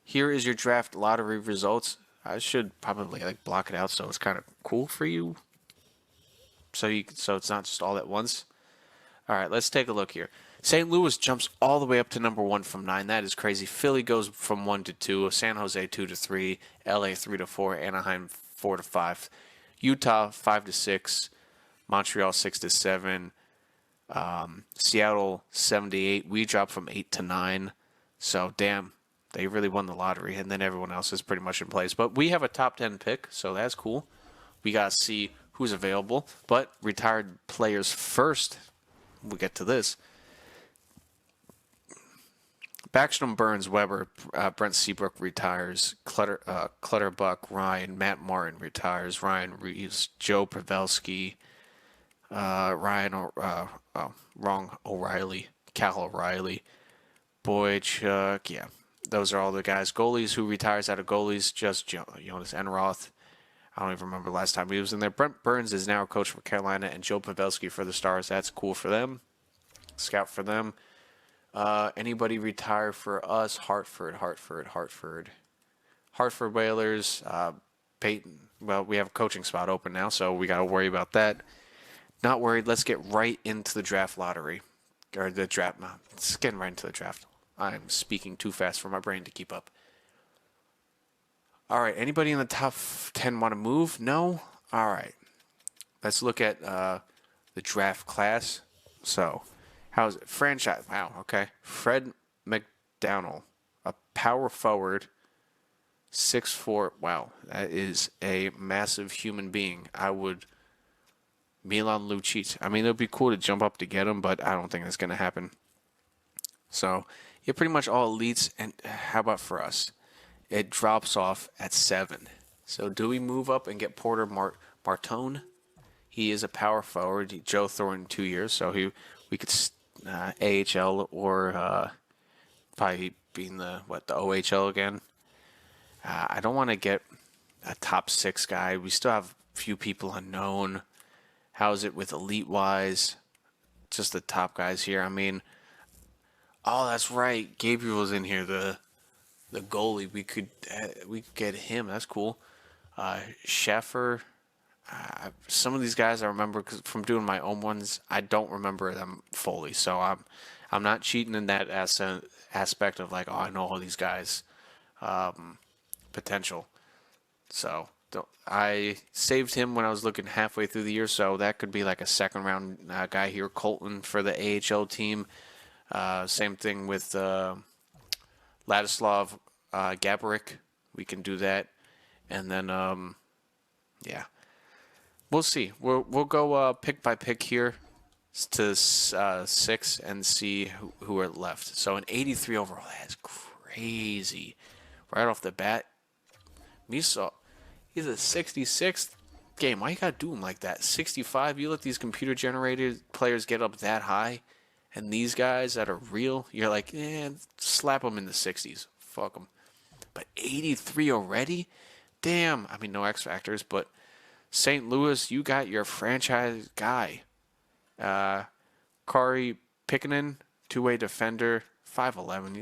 Here is your draft lottery results. I should probably block it out so it's kind of cool for you. So it's not just all at once. All right, let's take a look here. St. Louis jumps all the way up to number 1 from 9. That is crazy. Philly goes from 1 to 2. San Jose 2 to 3. LA 3 to 4. Anaheim 4 to 5. Utah 5 to 6. Montreal 6 to 7. Seattle 7 to 8. We dropped from 8 to 9. So damn, they really won the lottery. And then everyone else is pretty much in place. But we have a top 10 pick, so that's cool. We got to see who's available. But retired players first. We'll get to this. Backstrom, Burns, Weber, Brent Seabrook retires. Clutterbuck, Ryan, Matt Martin retires. Ryan Reeves, Joe Pavelski, O'Reilly, Cal O'Reilly, Boychuk. Yeah, those are all the guys. Goalies who retires out of goalies, just Jonas Enroth. I don't even remember the last time he was in there. Brent Burns is now a coach for Carolina, and Joe Pavelski for the Stars. That's cool for them. Scout for them. Anybody retire for us? Hartford Whalers. Peyton. Well, we have a coaching spot open now, so we got to worry about that. Not worried. Let's get right into the draft lottery. Or the draft. Let's get right into the draft. I'm speaking too fast for my brain to keep up. All right. Anybody in the top 10 want to move? No? All right. Let's look at the draft class. So, how's it? Franchise. Wow, okay. Fred McDowell, a power forward, 6'4". Wow, that is a massive human being. Milan Lucic. I mean, it would be cool to jump up to get him, but I don't think that's going to happen. So, you're pretty much all elites. And how about for us? It drops off at 7. So, do we move up and get Porter Martone? He is a power forward. Joe Thornton 2 years, so we could AHL or probably being the OHL again. I don't want to get a top 6 guy. We still have a few people unknown. How's it with elite wise? Just the top guys here. I mean, oh, that's right. Gabriel's in here. The goalie. We could get him. That's cool. Scheffer. Some of these guys I remember from doing my own ones. I don't remember them fully, so I'm not cheating in that aspect of like, oh, I know all these guys potential. So I saved him when I was looking halfway through the year, so that could be like a second round guy here. Colton for the AHL team. Same thing with Ladislav Gaborik. We can do that, and then yeah. We'll see. We'll go pick by pick here to 6 and see who are left. So an 83 overall. That's crazy. Right off the bat. Misa, he's a 66th game. Why you gotta do him like that? 65. You let these computer generated players get up that high, and these guys that are real, you're like, slap them in the 60s. Fuck them. But 83 already? Damn. I mean, no X factors, but. St. Louis, you got your franchise guy. Kari Pikkanen, two-way defender, 5'11".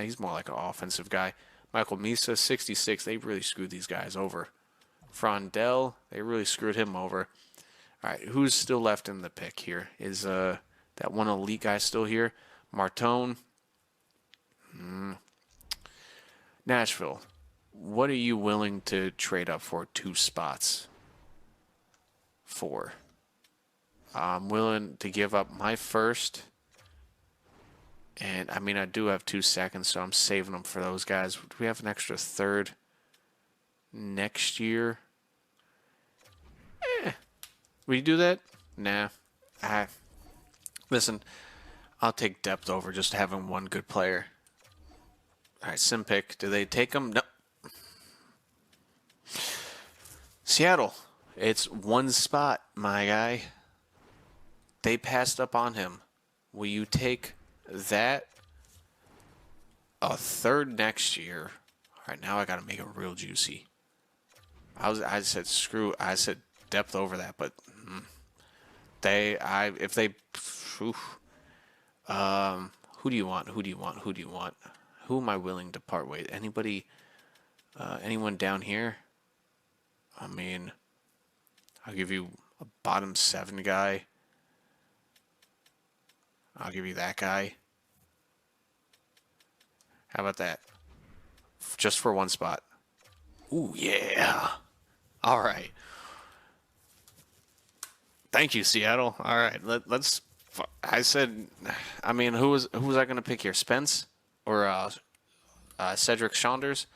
He's more like an offensive guy. Michael Misa, 66. They really screwed these guys over. Frondell, they really screwed him over. All right, who's still left in the pick here? Is that one elite guy still here? Martone. Nashville, what are you willing to trade up for 2 spots? 4. I'm willing to give up my first. And, I mean, I do have 2 seconds, so I'm saving them for those guys. Do we have an extra 3rd next year? Will you do that? Nah. Listen, I'll take depth over just having one good player. All right, sim pick. Do they take him? No. Seattle. It's 1 spot, my guy. They passed up on him. Will you take that? A 3rd next year. All right, now I got to make it real juicy. I said screw. I said depth over that, but if they. Who do you want? Who do you want? Who do you want? Who am I willing to part with? Anybody? Anyone down here? I mean. I'll give you a bottom 7 guy. I'll give you that guy. How about that? Just for 1 spot. Ooh, yeah. All right. Thank you, Seattle. All right, let's. I said, I mean, who was I going to pick here? Spence or Cedric Saunders?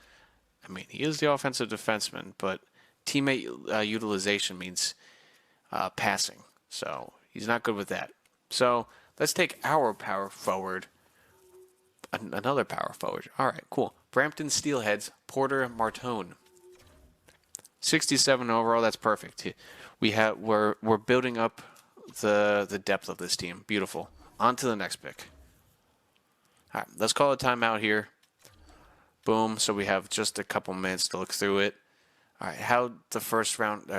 I mean, he is the offensive defenseman, but teammate utilization means passing. So he's not good with that. So let's take our power forward. Another power forward. All right, cool. Brampton Steelheads, Porter Martone. 67 overall. That's perfect. We're building up the depth of this team. Beautiful. On to the next pick. All right, let's call a timeout here. Boom. So we have just a couple minutes to look through it. All right, how'd the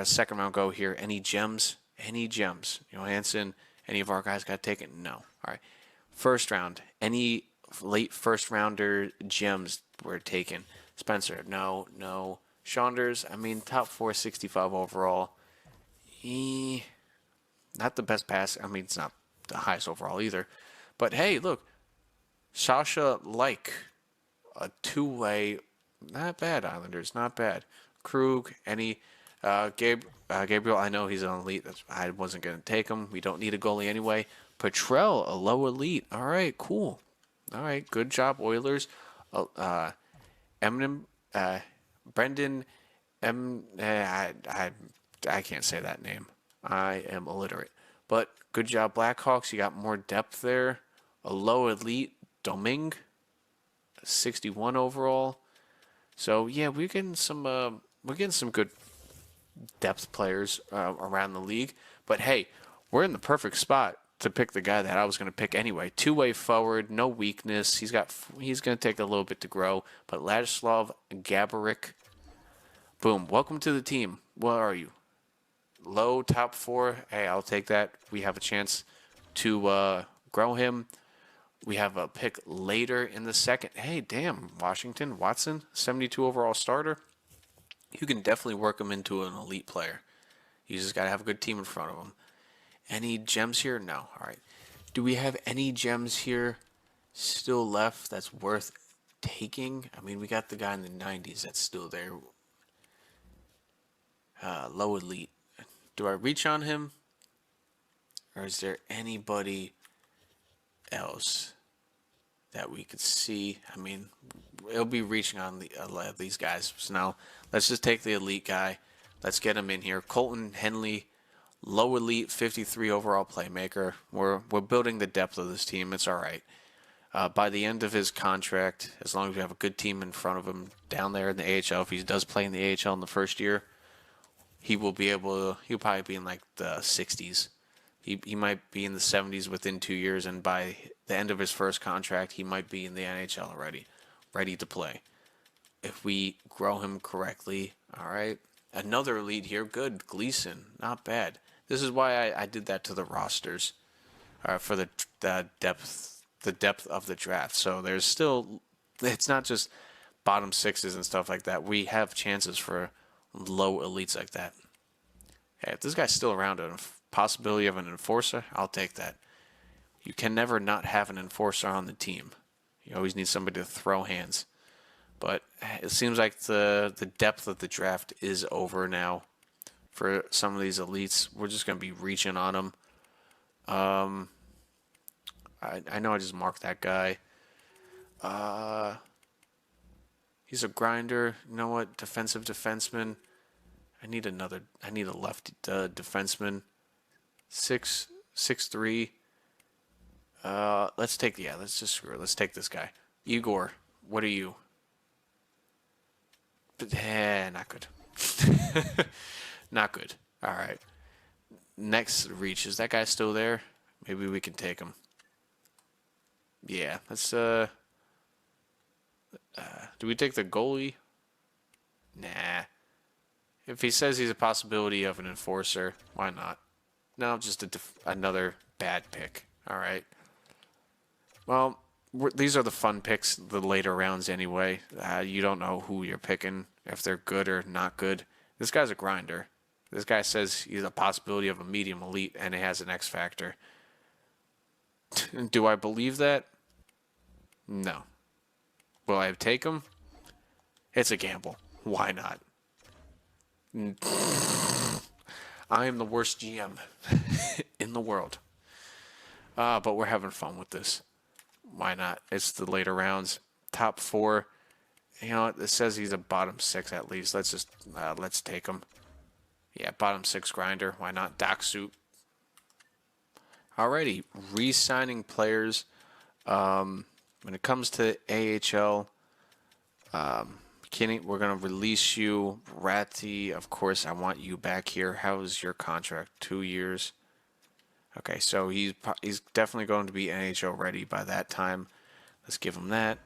second round go here? Any gems? Any gems? Johansson, any of our guys got taken? No. All right. First round, any late first rounder gems were taken? Spencer, no. Saunders, I mean, top 465 overall. Not the best pass. I mean, it's not the highest overall either. But hey, look, Sasha Like, a 2-way, not bad, Islanders, not bad. Krug, any Gabriel, I know he's an elite. I wasn't going to take him. We don't need a goalie anyway. Petrell, a low elite. All right, cool. All right, good job, Oilers. Brendan, I can't say that name. I am illiterate. But good job, Blackhawks. You got more depth there. A low elite, Domingue, 61 overall. So yeah, we're getting some good depth players around the league. But hey, we're in the perfect spot to pick the guy that I was going to pick anyway. Two-way forward, no weakness. He's going to take a little bit to grow. But Ladislav Gaborik, boom. Welcome to the team. Where are you? Low top 4. Hey, I'll take that. We have a chance to grow him. We have a pick later in the second. Hey, damn, Washington, Watson, 72 overall starter. You can definitely work him into an elite player. You just got to have a good team in front of him. Any gems here? No. All right. Do we have any gems here still left that's worth taking? I mean, we got the guy in the 90s that's still there. Low elite. Do I reach on him? Or is there anybody else that we could see? I mean, it'll be reaching on these guys. So now, let's just take the elite guy. Let's get him in here. Colton Henley, low elite, 53 overall playmaker. We're building the depth of this team. It's all right. By the end of his contract, as long as we have a good team in front of him down there in the AHL, if he does play in the AHL in the first year, he'll probably be in like the 60s. He might be in the 70s within 2 years, and by the end of his first contract, he might be in the NHL already, ready to play. If we grow him correctly, all right. Another elite here, good. Gleason, not bad. This is why I did that to the rosters, for the depth of the draft. So there's still, it's not just bottom sixes and stuff like that. We have chances for low elites like that. Hey, if this guy's still around, a possibility of an enforcer, I'll take that. You can never not have an enforcer on the team. You always need somebody to throw hands. But it seems like the depth of the draft is over now for some of these elites. We're just going to be reaching on them. I know I just marked that guy. He's a grinder. You know what? Defensive defenseman. I need a left defenseman. 6'3". Let's just screw it. Let's take this guy. Igor, what are you? Not good. Not good. All right. Next reach. Is that guy still there? Maybe we can take him. Yeah. Let's, do we take the goalie? Nah. If he says he's a possibility of an enforcer, why not? No, just another bad pick. All right. Well, these are the fun picks, the later rounds anyway. You don't know who you're picking, if they're good or not good. This guy's a grinder. This guy says he's a possibility of a medium elite, and it has an X factor. Do I believe that? No. Will I take him? It's a gamble. Why not? I am the worst GM in the world. But we're having fun with this. Why not? It's the later rounds. Top 4. You know what? It says he's a bottom 6 at least. Let's take him. Yeah, bottom 6 grinder. Why not? Doc suit. Alrighty. Re-signing players. When it comes to AHL, Kenny, we're going to release you. Ratty, of course, I want you back here. How is your contract? 2 years. Okay, so he's definitely going to be NHL ready by that time. Let's give him that.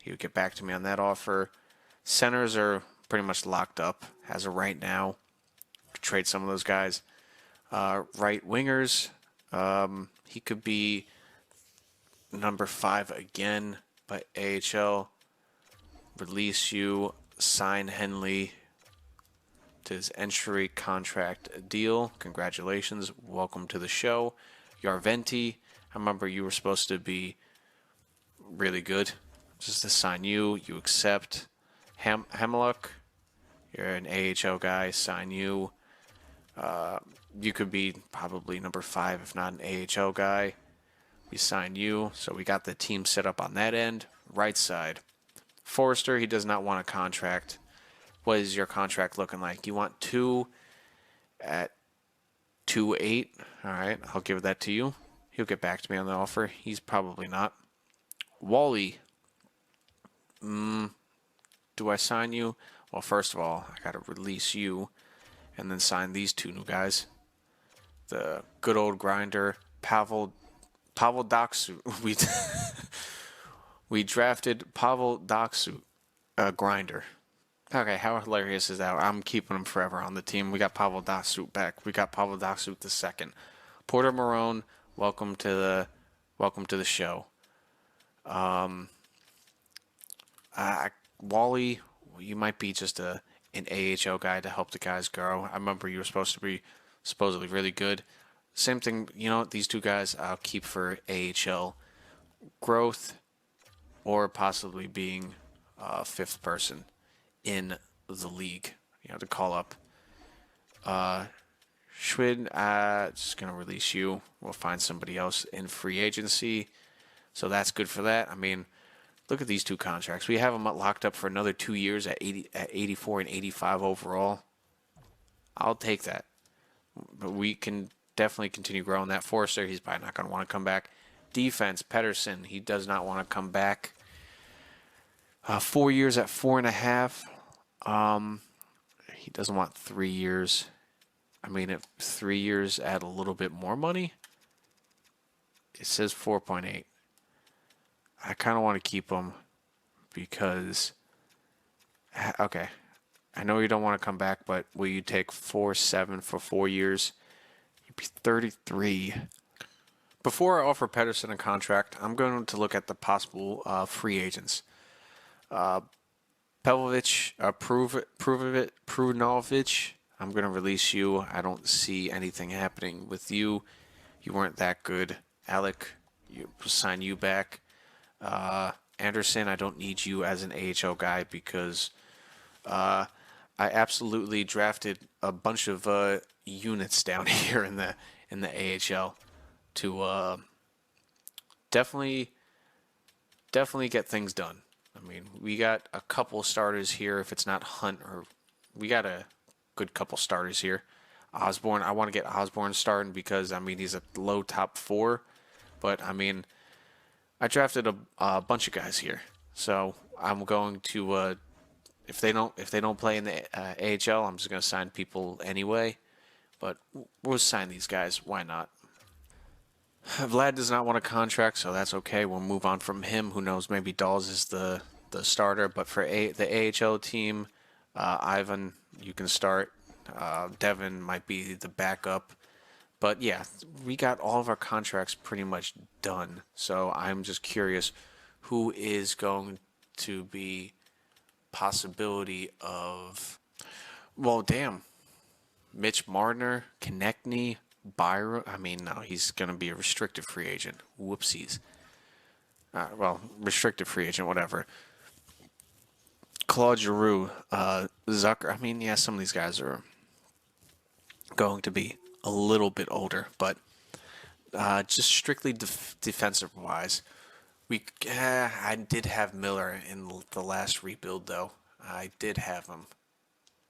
He'll get back to me on that offer. Centers are pretty much locked up as of right now. Trade some of those guys. Right wingers, he could be number 5 again, but AHL. Release you. Sign Henley to his entry contract deal. Congratulations. Welcome to the show. Yarventi, I remember you were supposed to be really good. Just to sign you. You accept. Hamiluk, you're an AHL guy. Sign you. You could be probably number 5, if not an AHL guy. We sign you. So we got the team set up on that end. Right side. Forrester, he does not want a contract. What is your contract looking like? You want 2 at 2.8? All right, I'll give that to you. He'll get back to me on the offer. He's probably not. Wally, do I sign you? Well, first of all, I got to release you and then sign these 2 new guys. The good old grinder, Pavel Doxu. We drafted Pavel Doxu, a grinder. Okay, how hilarious is that? I'm keeping him forever on the team. We got Pavel Doxu back. We got Pavel Doxu the second. Porter Marone, welcome to the show. Wally, you might be just an AHL guy to help the guys grow. I remember you were supposed to be supposedly really good. Same thing, these two guys I'll keep for AHL growth or possibly being a fifth person in the league, to call up. Schwid, just going to release you. We'll find somebody else in free agency. So that's good for that. I mean, look at these two contracts. We have them locked up for another 2 years at 84 and 85 overall. I'll take that. But we can definitely continue growing that. Forster, he's probably not going to want to come back. Defense, Pedersen, he does not want to come back. 4 years at 4.5. He doesn't want 3 years. I mean, if 3 years at a little bit more money, it says 4.8. I kind of want to keep him because, okay, I know you don't want to come back, but will you take 4.7 for 4 years? You'd be 33. Before I offer Pedersen a contract, I'm going to look at the possible free agents. Pelovic, Prunovich, I'm going to release you. I don't see anything happening with you. You weren't that good. Alec, you sign you back. Anderson, I don't need you as an AHL guy because I absolutely drafted a bunch of units down here in the AHL to definitely get things done. I mean, we got a couple starters here. If it's not Hunt, or we got a good couple starters here. Osborne, I want to get Osborne starting because I mean he's a low top 4, but I mean I drafted a bunch of guys here, so I'm going to if they don't play in the AHL, I'm just going to sign people anyway. But we'll sign these guys. Why not? Vlad does not want a contract, so that's okay. We'll move on from him. Who knows? Maybe Dawes is the starter. But for the AHL team, Ivan, you can start. Devin might be the backup. But yeah, we got all of our contracts pretty much done. So I'm just curious who is going to be possibility of, well, damn. Mitch Marner, Konechny, Byron. I mean, no, he's going to be a restricted free agent. Whoopsies. Well, restricted free agent, whatever. Claude Giroux, Zucker. I mean, yeah, some of these guys are going to be a little bit older, but just strictly defensive-wise, I did have Miller in the last rebuild, though. I did have him,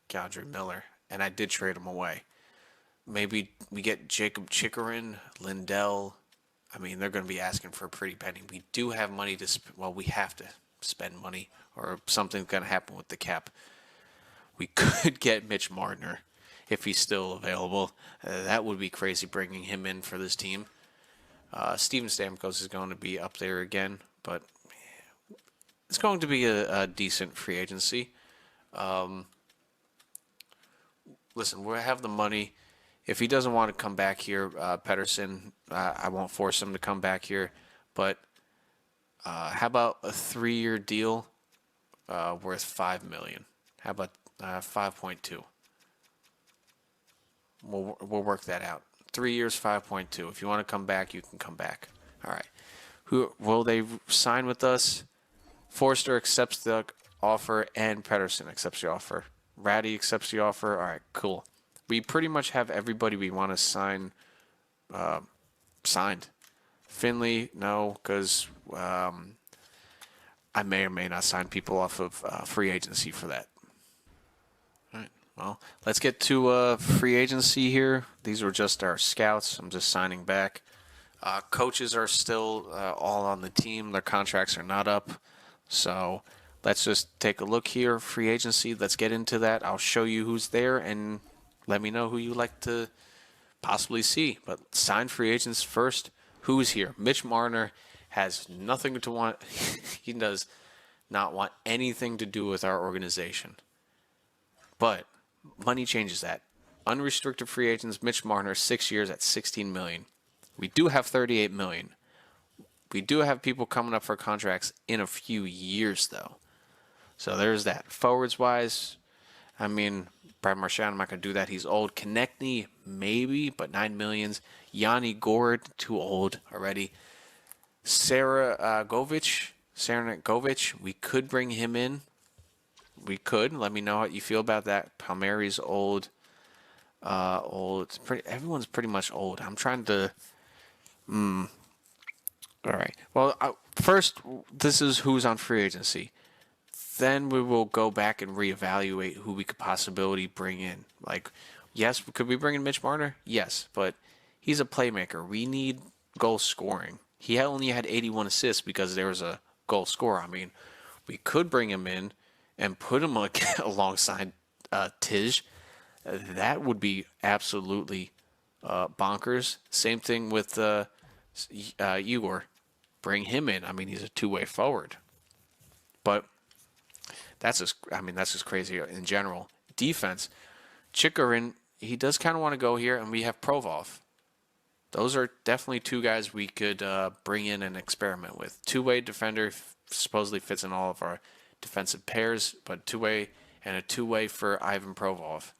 Gandry Miller, and I did trade him away. Maybe we get Jacob Chikrin, Lindell. I mean, they're going to be asking for a pretty penny. We do have money to we have to spend money, or something's going to happen with the cap. We could get Mitch Marner if he's still available. That would be crazy bringing him in for this team. Steven Stamkos is going to be up there again, but it's going to be a decent free agency. Listen, we have the money. If he doesn't want to come back here, Pedersen, I won't force him to come back here. But how about a 3-year deal worth $5 million? How about 5.2? We'll work that out. 3 years, 5.2. If you want to come back, you can come back. All right. Who will they sign with us? Forster accepts the offer, and Pedersen accepts the offer. Ratty accepts the offer. All right, cool. We pretty much have everybody we want to sign signed. Finley, no, because I may or may not sign people off of free agency for that. All right, well, let's get to free agency here. These were just our scouts. I'm just signing back. Coaches are still all on the team. Their contracts are not up. So let's just take a look here. Free agency, let's get into that. I'll show you who's there, and let me know who you like to possibly see. But sign free agents first. Who's here? Mitch Marner has nothing to want. He does not want anything to do with our organization. But money changes that. Unrestricted free agents, Mitch Marner, 6 years at $16 million. We do have $38 million. We do have people coming up for contracts in a few years, though. So there's that. Forwards-wise, I mean, Brad Marchand, I'm not going to do that. He's old. Konechny, maybe, but $9 million. Yanni Gourde, too old already. Saragovich, we could bring him in. We could. Let me know how you feel about that. Palmieri's old. Old. Everyone's pretty much old. I'm trying to... All right. Well, first, this is who's on free agency. Then we will go back and reevaluate who we could possibly bring in. Like, yes, could we bring in Mitch Marner? Yes, but he's a playmaker. We need goal scoring. He only had 81 assists because there was a goal scorer. I mean, we could bring him in and put him alongside Tij. That would be absolutely bonkers. Same thing with Igor. Bring him in. I mean, he's a two-way forward. But that's just crazy in general. Defense. Chikarin, he does kind of want to go here, and we have Provorov. Those are definitely two guys we could bring in and experiment with. Two-way defender supposedly fits in all of our defensive pairs, but two-way and a two-way for Ivan Provorov.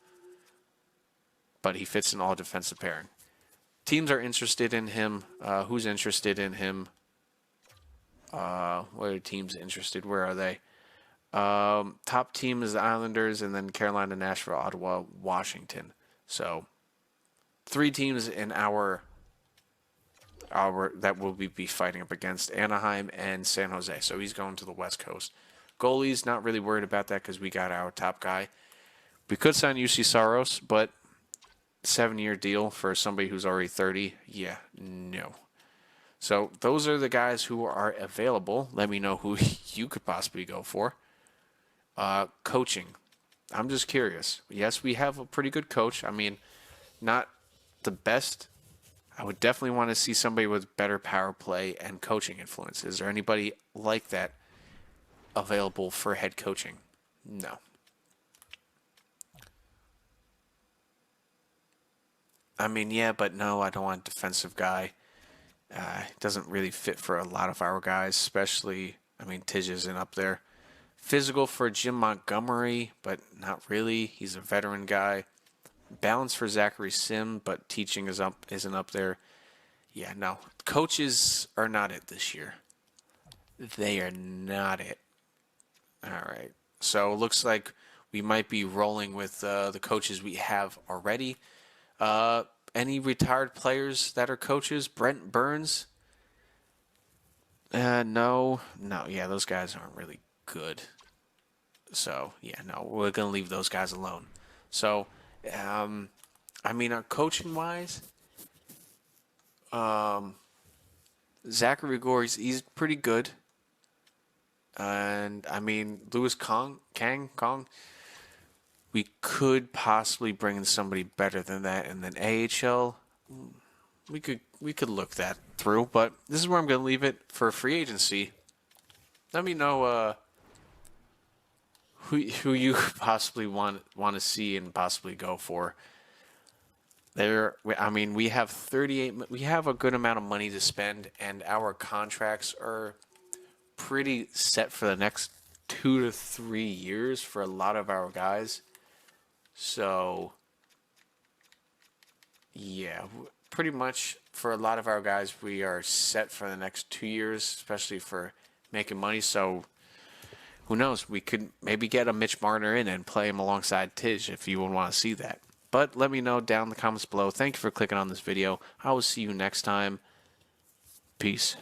But he fits in all defensive pairing. Teams are interested in him. Who's interested in him? What are teams interested? Where are they? Top team is the Islanders, and then Carolina, Nashville, Ottawa, Washington. So 3 teams in our that will be fighting up against Anaheim and San Jose. So he's going to the West Coast. Goalies, not really worried about that because we got our top guy. We could sign UC Saros, but 7-year deal for somebody who's already 30. Yeah, no. So those are the guys who are available. Let me know who you could possibly go for. Coaching. I'm just curious. Yes, we have a pretty good coach. I mean, not the best. I would definitely want to see somebody with better power play and coaching influence. Is there anybody like that available for head coaching? No. I mean, yeah, but no, I don't want a defensive guy. Doesn't really fit for a lot of our guys, especially, I mean, Tij isn't up there. Physical for Jim Montgomery, but not really. He's a veteran guy. Balance for Zachary Sim, but teaching isn't up there. Yeah, no. Coaches are not it this year. They are not it. All right. So it looks like we might be rolling with the coaches we have already. Any retired players that are coaches? Brent Burns? No. Yeah, those guys aren't really good. So, yeah, no, we're going to leave those guys alone. So, I mean, coaching-wise, Zachary Gore, he's pretty good. And, I mean, Louis Kang, we could possibly bring in somebody better than that. And then AHL, we could look that through. But this is where I'm going to leave it for free agency. Let me know who you possibly want to see and possibly go for. I mean, we have 38. We have a good amount of money to spend, and our contracts are pretty set for the next 2 to 3 years for a lot of our guys. So, yeah, pretty much for a lot of our guys, we are set for the next 2 years, especially for making money. So, who knows? We could maybe get a Mitch Marner in and play him alongside Tij if you would want to see that. But let me know down in the comments below. Thank you for clicking on this video. I will see you next time. Peace.